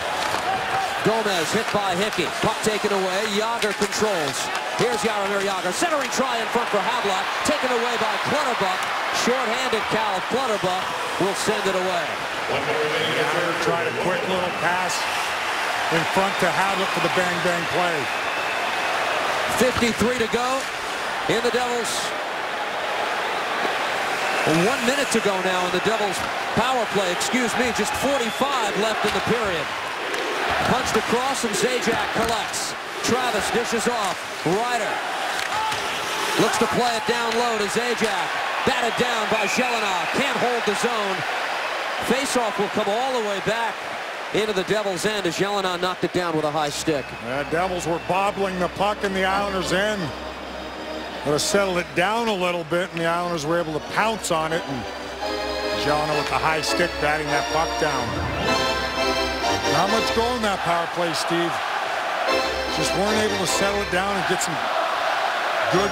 Gomez hit by Hickey. Puck taken away. Jágr controls. Here's Jaromir Jágr. Centering try in front for Havlat. Taken away by Clutterbuck. Short-handed Cal Clutterbuck will send it away. Jágr tried a quick little pass in front to Havlat for the bang-bang play. 53 to go in the Devils. 1 minute to go now in the Devils Power play, excuse me, just 45 left in the period. Punched across and Zajac collects. Travis dishes off. Ryder looks to play it down low to Zajac. Batted down by Jelena. Can't hold the zone. Faceoff will come all the way back into the Devils' end as Jelena knocked it down with a high stick. The Devils were bobbling the puck in the Islanders' end. Would have settled it down a little bit, and the Islanders were able to pounce on it. And Jelena with the high stick batting that puck down. Not much going that power play, Steve. Just weren't able to settle it down and get some good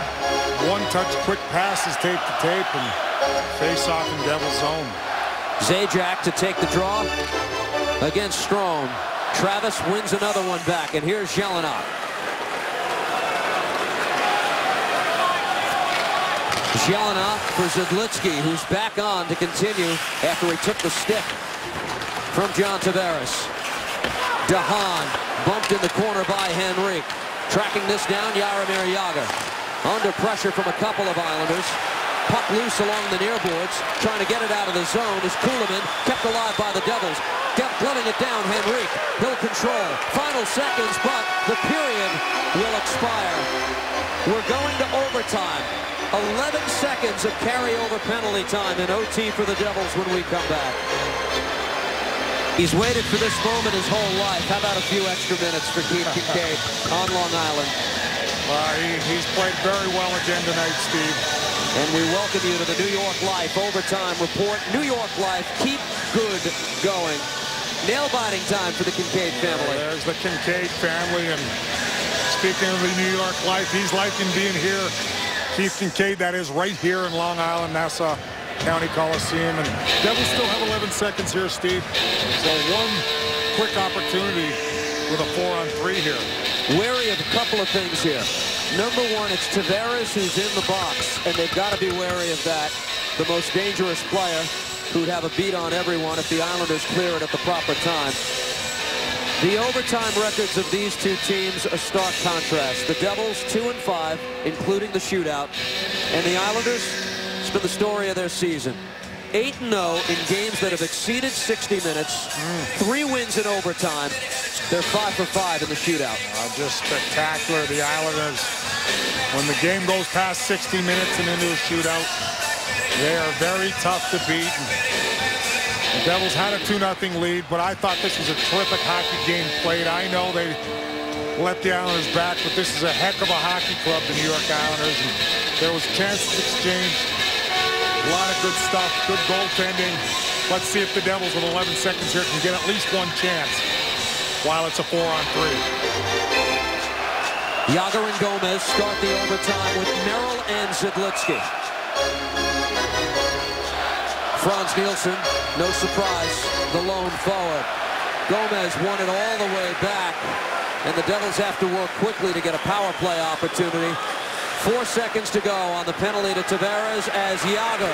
one-touch quick passes tape to tape and face off in Devil's zone. Zajac to take the draw against Strome. Travis wins another one back, and here's Jelena. Jelena for Zidlitsky, who's back on to continue after he took the stick from John Tavares. DeHaan bumped in the corner by Henrique. Tracking this down, Jaromir Jagr. Under pressure from a couple of Islanders. Puck loose along the near boards. Trying to get it out of the zone is Kulemin, kept alive by the Devils. Gloving it down, Henrique. He'll control. Final seconds, but the period will expire. We're going to overtime. 11 seconds of carryover penalty time in OT for the Devils when we come back. He's waited for this moment his whole life. How about a few extra minutes for Keith Kinkaid on Long Island? He's played very well again tonight, Steve. And we welcome you to the New York Life Overtime Report. New York Life, keep good going. Nail-biting time for the Kinkaid family. There's the Kinkaid family, and speaking of the New York Life, he's liking being here. Keith Kinkaid, that is, right here in Long Island, Nassau County Coliseum. And Devils still have 11 seconds here, Steve. So one quick opportunity with a 4-on-3 here. Wary of a couple of things here. Number one, it's Tavares who's in the box, and they've got to be wary of that. The most dangerous player who'd have a beat on everyone if the Islanders clear it at the proper time. The overtime records of these two teams, a stark contrast. The Devils 2-5, including the shootout, and the Islanders, it's been the story of their season. 8-0 in games that have exceeded 60 minutes, 3 wins in overtime. They're 5 for 5 in the shootout. Just spectacular, the Islanders. When the game goes past 60 minutes and into a shootout, they are very tough to beat. The Devils had a 2-0 lead, but I thought this was a terrific hockey game played. I know they let the Islanders back, but this is a heck of a hockey club, the New York Islanders. And there was chances exchanged, a lot of good stuff, good goaltending. Let's see if the Devils with 11 seconds here can get at least one chance while it's a 4-on-3. Jagr and Gomez start the overtime with Merrill and Zidlitsky. Frans Nielsen, no surprise, the lone forward. Gomez won it all the way back, and the Devils have to work quickly to get a power play opportunity. 4 seconds to go on the penalty to Tavares as Jagr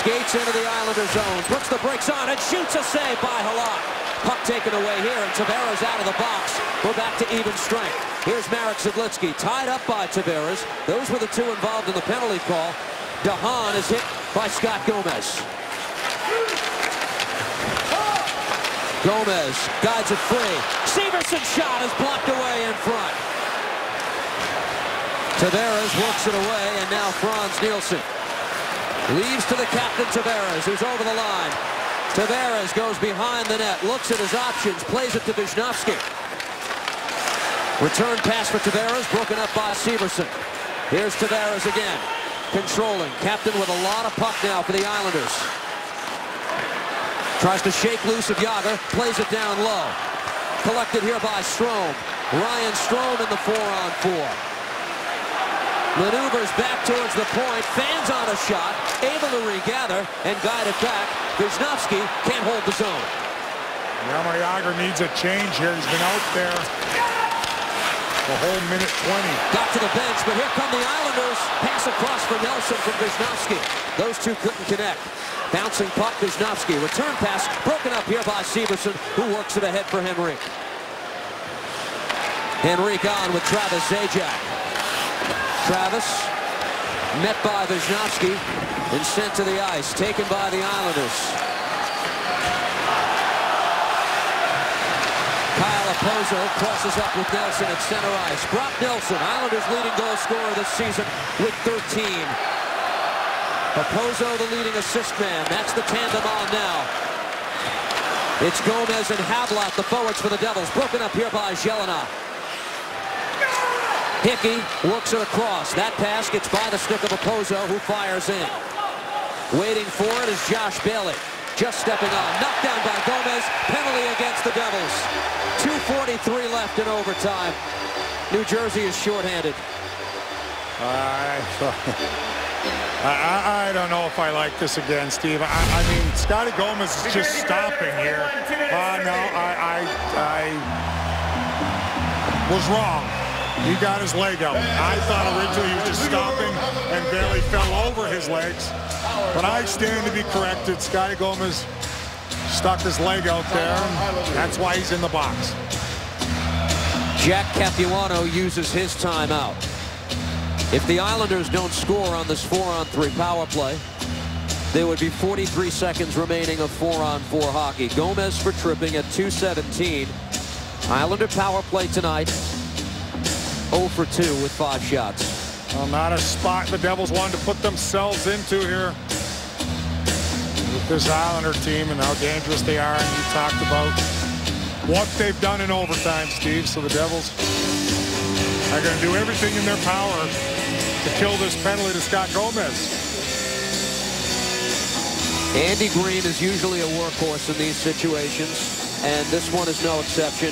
skates into the Islander zone, puts the brakes on, and shoots a save by Halak. Puck taken away here, and Tavares out of the box. We're back to even strength. Here's Marek Zidlitsky, tied up by Tavares. Those were the two involved in the penalty call. DeHaan is hit by Scott Gomez. Gomez guides it free. Severson's shot is blocked away in front. Tavares works it away, and now Frans Nielsen leaves to the captain Tavares, who's over the line. Tavares goes behind the net, looks at his options, plays it to Wisnowski. Return pass for Tavares, broken up by Severson. Here's Tavares again, controlling. Captain with a lot of puck now for the Islanders. Tries to shake loose of Jagr, plays it down low. Collected here by Strome. Ryan Strome in the 4-on-4. Maneuvers back towards the point, fans on a shot, able to regather and guide it back. Wisnowski can't hold the zone. Jaromir Jagr needs a change here. He's been out there the whole minute 20. Got to the bench, but here come the Islanders. Pass across for Nelson from Wisnowski. Those two couldn't connect. Bouncing puck, Wisnowski. Return pass broken up here by Severson, who works it ahead for Henrique. Henrique on with Travis Zajac. Travis Met by Wisniewski and sent to the ice. Taken by the Islanders. Kyle Okposo crosses up with Nelson at center ice. Brock Nelson, Islanders leading goal scorer this season with 13. Okposo the leading assist man. That's the tandem on now. It's Gomez and Havlat, the forwards for the Devils. Broken up here by Jelena. Hickey works it across. That pass gets by the stick of Okposo, who fires in. Waiting for it is Josh Bailey. Just stepping on. Knocked down by Gomez. Penalty against the Devils. 2:43 left in overtime. New Jersey is shorthanded. I don't know if I like this again, Steve. I mean, Scotty Gomez is just stopping here. No, I was wrong. He got his leg out. I thought originally he was just stopping and Bailey fell over his legs. But I stand to be corrected. Scotty Gomez stuck his leg out there, and that's why he's in the box. Jack Capuano uses his timeout. If the Islanders don't score on this 4-on-3 power play, there would be 43 seconds remaining of 4-on-4 hockey. Gomez for tripping at 2:17. Islander power play tonight. 0 for 2 with 5 shots. Well, not a spot the Devils wanted to put themselves into here with this Islander team and how dangerous they are. And you talked about what they've done in overtime, Steve. So the Devils are going to do everything in their power to kill this penalty to Scott Gomez. Andy Green is usually a workhorse in these situations, and this one is no exception.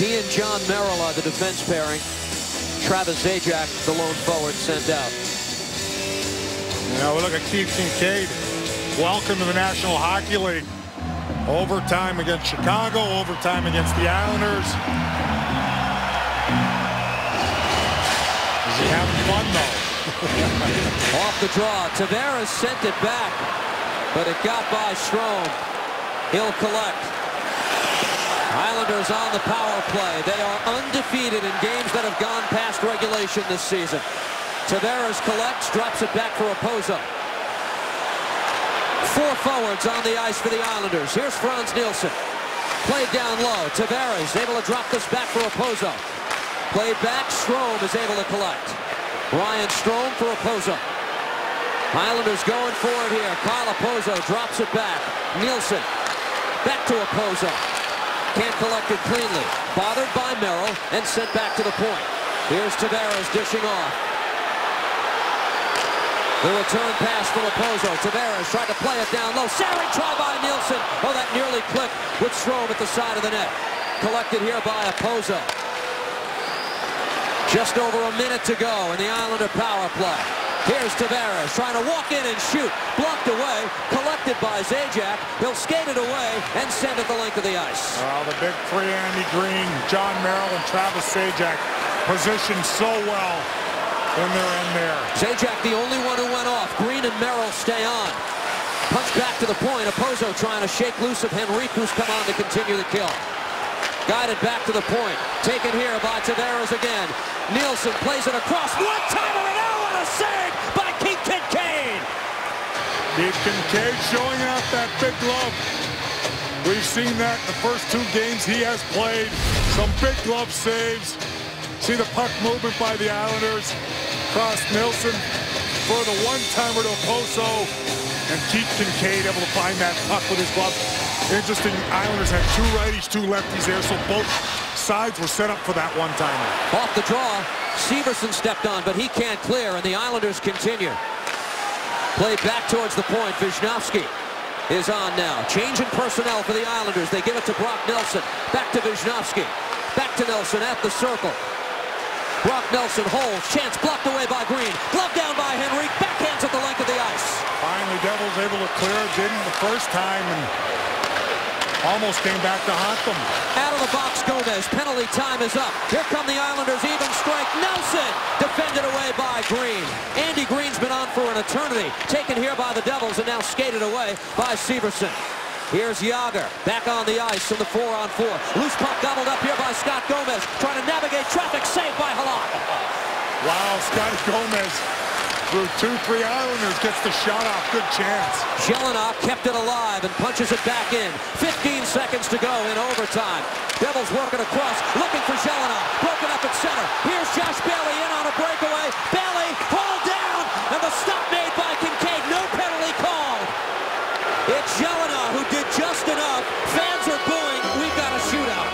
He and John Merrill are the defense pairing. Travis Zajac, the lone forward, sent out. You know, look at Keith Kincaid. Welcome to the National Hockey League. Overtime against Chicago, overtime against the Islanders. Is he having fun, though? Off the draw. Tavares sent it back, but it got by Strome. He'll collect. Islanders on the power play. They are undefeated in games that have gone past regulation this season. Tavares collects, drops it back for Okposo. 4 forwards on the ice for the Islanders. Here's Frans Nielsen. Played down low. Tavares able to drop this back for Okposo. Played back. Strome is able to collect. Ryan Strome for Okposo. Islanders going for it here. Kyle Okposo drops it back. Nielsen back to Okposo. Can't collect it cleanly. Bothered by Merrill and sent back to the point. Here's Tavares dishing off. The return pass from Okposo. Tavares tried to play it down low. Savage try by Nielsen. Oh, that nearly clipped with Strome at the side of the net. Collected here by Okposo. Just over a minute to go in the Islander power play. Here's Tavares trying to walk in and shoot. Blocked away. Collected by Zajac. He'll skate it away and send it the length of the ice. Well, the big three, Andy Green, John Merrill, and Travis Zajac, positioned so well when they're in there. Zajac the only one who went off. Green and Merrill stay on. Punch back to the point. Okposo trying to shake loose of Henrique, who's come on to continue the kill. Guided back to the point. Taken here by Tavares again. Nielsen plays it across. One-timer and out. What a save by Keith Kincaid. Keith Kincaid showing off that big glove. We've seen that in the first 2 games he has played. Some big glove saves. See the puck movement by the Islanders. Cross Nielsen for the one-timer to Okposo. And Keith Kincaid able to find that puck with his glove. Interesting, Islanders had 2 righties, 2 lefties there, so both sides were set up for that one-timer. Off the draw, Severson stepped on, but he can't clear, and the Islanders continue. Play back towards the point. Wisniewski is on now. Change in personnel for the Islanders. They give it to Brock Nelson. Back to Wisniewski. Back to Nelson at the circle. Brock Nelson holds. Chance blocked away by Green. Glove down by Henrique. Backhands at the length of the ice. Finally, Devils able to clear it. Didn't the first time, and almost came back to haunt them. Out of the box, Gomez. Penalty time is up. Here come the Islanders. Even strike. Nelson defended away by Green. Andy Green's been on for an eternity. Taken here by the Devils and now skated away by Severson. Here's Yager back on the ice in the 4-on-4. Loose puck gobbled up here by Scott Gomez. Trying to navigate traffic. Saved by Halak. Wow, Scott Gomez through 2-3 Islanders. Gets the shot off. Good chance. Jelinek kept it alive and punches it back in. 15 seconds to go in overtime. Devils working across, looking for Jelinek. Broken up at center. Here's Josh Bailey in on a breakaway. Bailey hauled down, and the stop made by Kinkaid. No penalty called. It's Jelinek who did just enough. Fans are booing. We've got a shootout.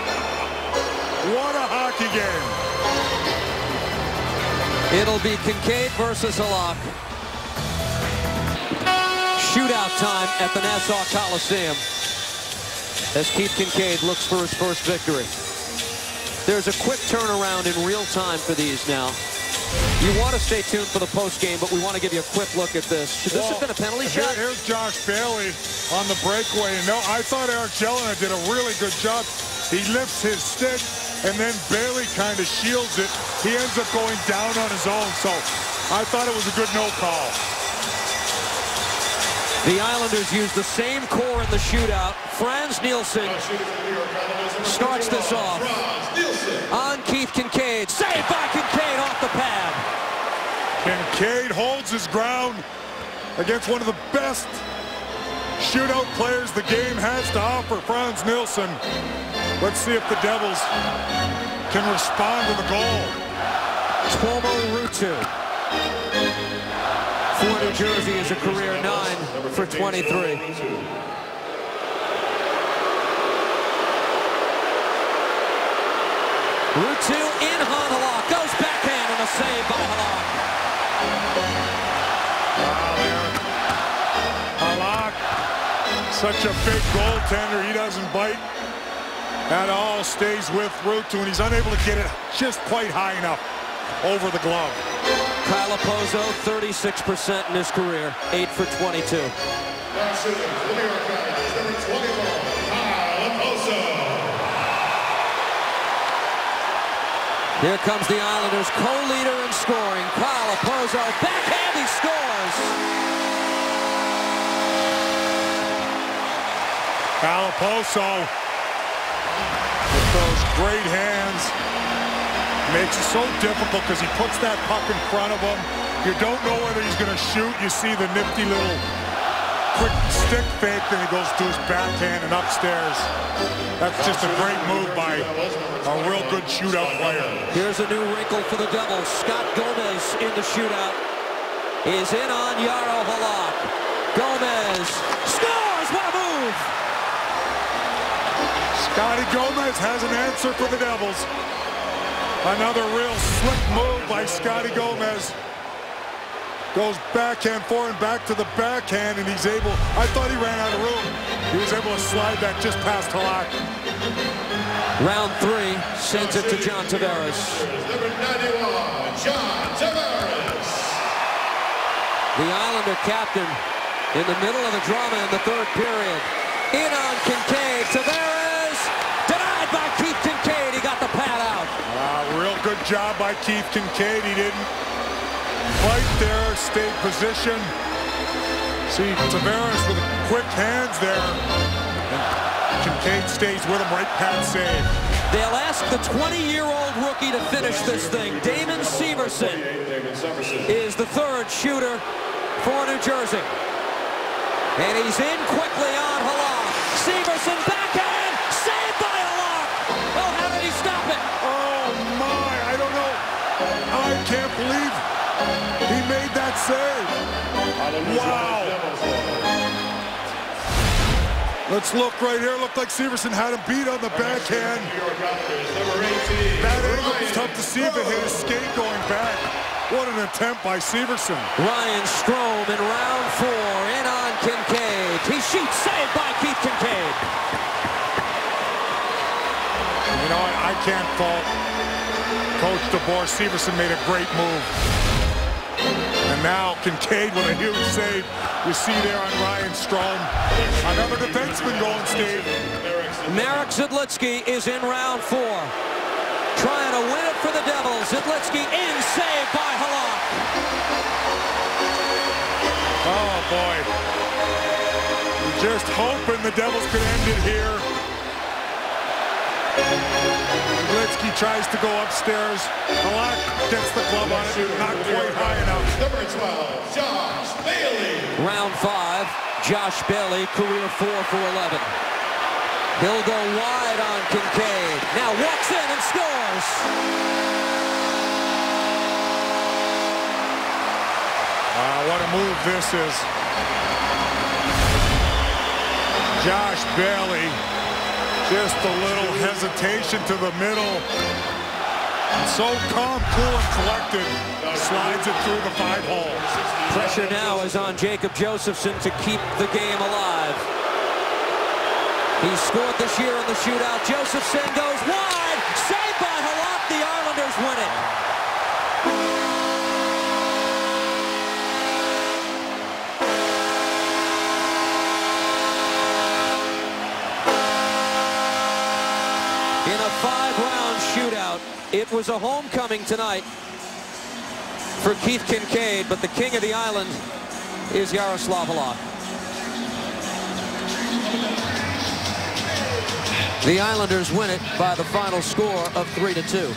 What a hockey game. It'll be Kinkaid versus Halak. Shootout time at the Nassau Coliseum as Keith Kinkaid looks for his first victory. There's a quick turnaround in real time for these now. You want to stay tuned for the post game, but we want to give you a quick look at this. Should this have been a penalty shot? Here's Josh Bailey on the breakaway. And no, I thought Eric Jelinek did a really good job. He lifts his stick, and then Bailey kind of shields it. He ends up going down on his own, so I thought it was a good no call. The Islanders use the same core in the shootout. Frans Nielsen starts this off on Keith Kinkaid. Saved by Kinkaid off the pad. Kinkaid holds his ground against one of the best shootout players the game has to offer, Frans Nielsen. Let's see if the Devils can respond to the goal. Tuomo Ruutu for New Jersey is a career 9 for 23. Ruutu in on Halak. Goes backhand and a save by Halak. Halak, such a big goaltender. He doesn't bite at all. Stays with Ruutu, and he's unable to get it just quite high enough over the glove. Kyle Okposo, 36% in his career, 8 for 22. Here comes the Islanders, co-leader in scoring. Kyle Okposo, backhand, he scores. Kyle Okposo with those great hands. Makes it so difficult because he puts that puck in front of him. You don't know whether he's going to shoot. You see the nifty little quick stick fake, then he goes to his backhand and upstairs. That's just a great move by a real good shootout player. Here's a new wrinkle for the Devils. Scott Gomez in the shootout is in on Jaro Halak. Gomez scores! What a move! Scotty Gomez has an answer for the Devils. Another real slick move by Scotty Gomez. Goes backhand forward, back to the backhand, and he's able, I thought he ran out of room. He was able to slide that just past Halak. Round 3 sends it to John Tavares. Number 91, John Tavares. The Islander captain in the middle of the drama in the third period. In on Kinkaid. Tavares denied by Keith Kinkaid. He got the pad out. Real good job by Keith Kinkaid. He didn't fight there, stayed position. See Tavares with quick hands there. And Kinkaid stays with him, right pad save. They'll ask the 20-year-old rookie to finish this thing. Damon Severson is the third shooter for New Jersey. And he's in quickly on Halak. Severson backhand, saved by Halak. Oh, how did he stop it? Oh my, I don't know. I can't believe he made that save. Wow. Let's look right here. Looked like Severson had him beat on the backhand. That angle was tough to see if it hit his skate going back. What an attempt by Severson. Ryan Strome in round 4, in on Kinkaid. He shoots, saved by Keith Kinkaid. You know, I can't fault Coach DeBoer. Severson made a great move. And now Kinkaid with a huge save. You see there on Ryan Strome. Another defenseman going, Steve. Marek Zidlitsky is in round 4. Trying to win it for the Devils. Zidlitsky in, saved by Halak. Oh, boy. Just hoping the Devils could end it here. Gretzky tries to go upstairs. Halak gets the glove on it, not quite high enough. Number 12, Josh Bailey. Round 5, Josh Bailey, career 4 for 11. He'll go wide on Kincaid. Now walks in and scores. What a move this is. Josh Bailey, just a little hesitation to the middle. And so calm, cool, and collected, slides it through the 5-hole. Pressure now is on Jacob Josephson to keep the game alive. He scored this year in the shootout. Josephson goes wide. Saved by Halak. The Islanders win it. In a 5-round shootout, it was a homecoming tonight for Keith Kincaid, but the king of the island is Yaroslav Halak. The Islanders win it by the final score of 3-2.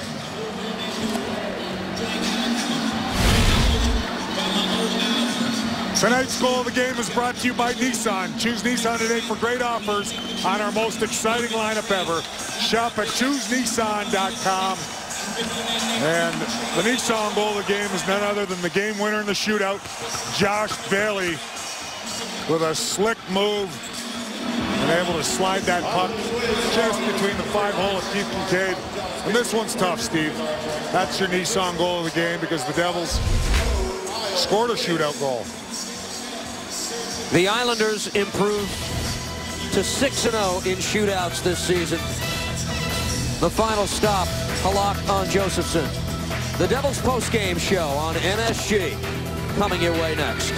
Tonight's goal of the game is brought to you by Nissan. Choose Nissan today for great offers on our most exciting lineup ever. Shop at ChooseNissan.com. And the Nissan goal of the game is none other than the game winner in the shootout, Josh Bailey, with a slick move and able to slide that puck just between the 5-hole of Keith Kincaid. And this one's tough, Steve. That's your Nissan goal of the game because the Devils scored a shootout goal. The Islanders improved to 6-0 in shootouts this season. The final stop, Halak on Josephson. The Devils post-game show on NSG coming your way next.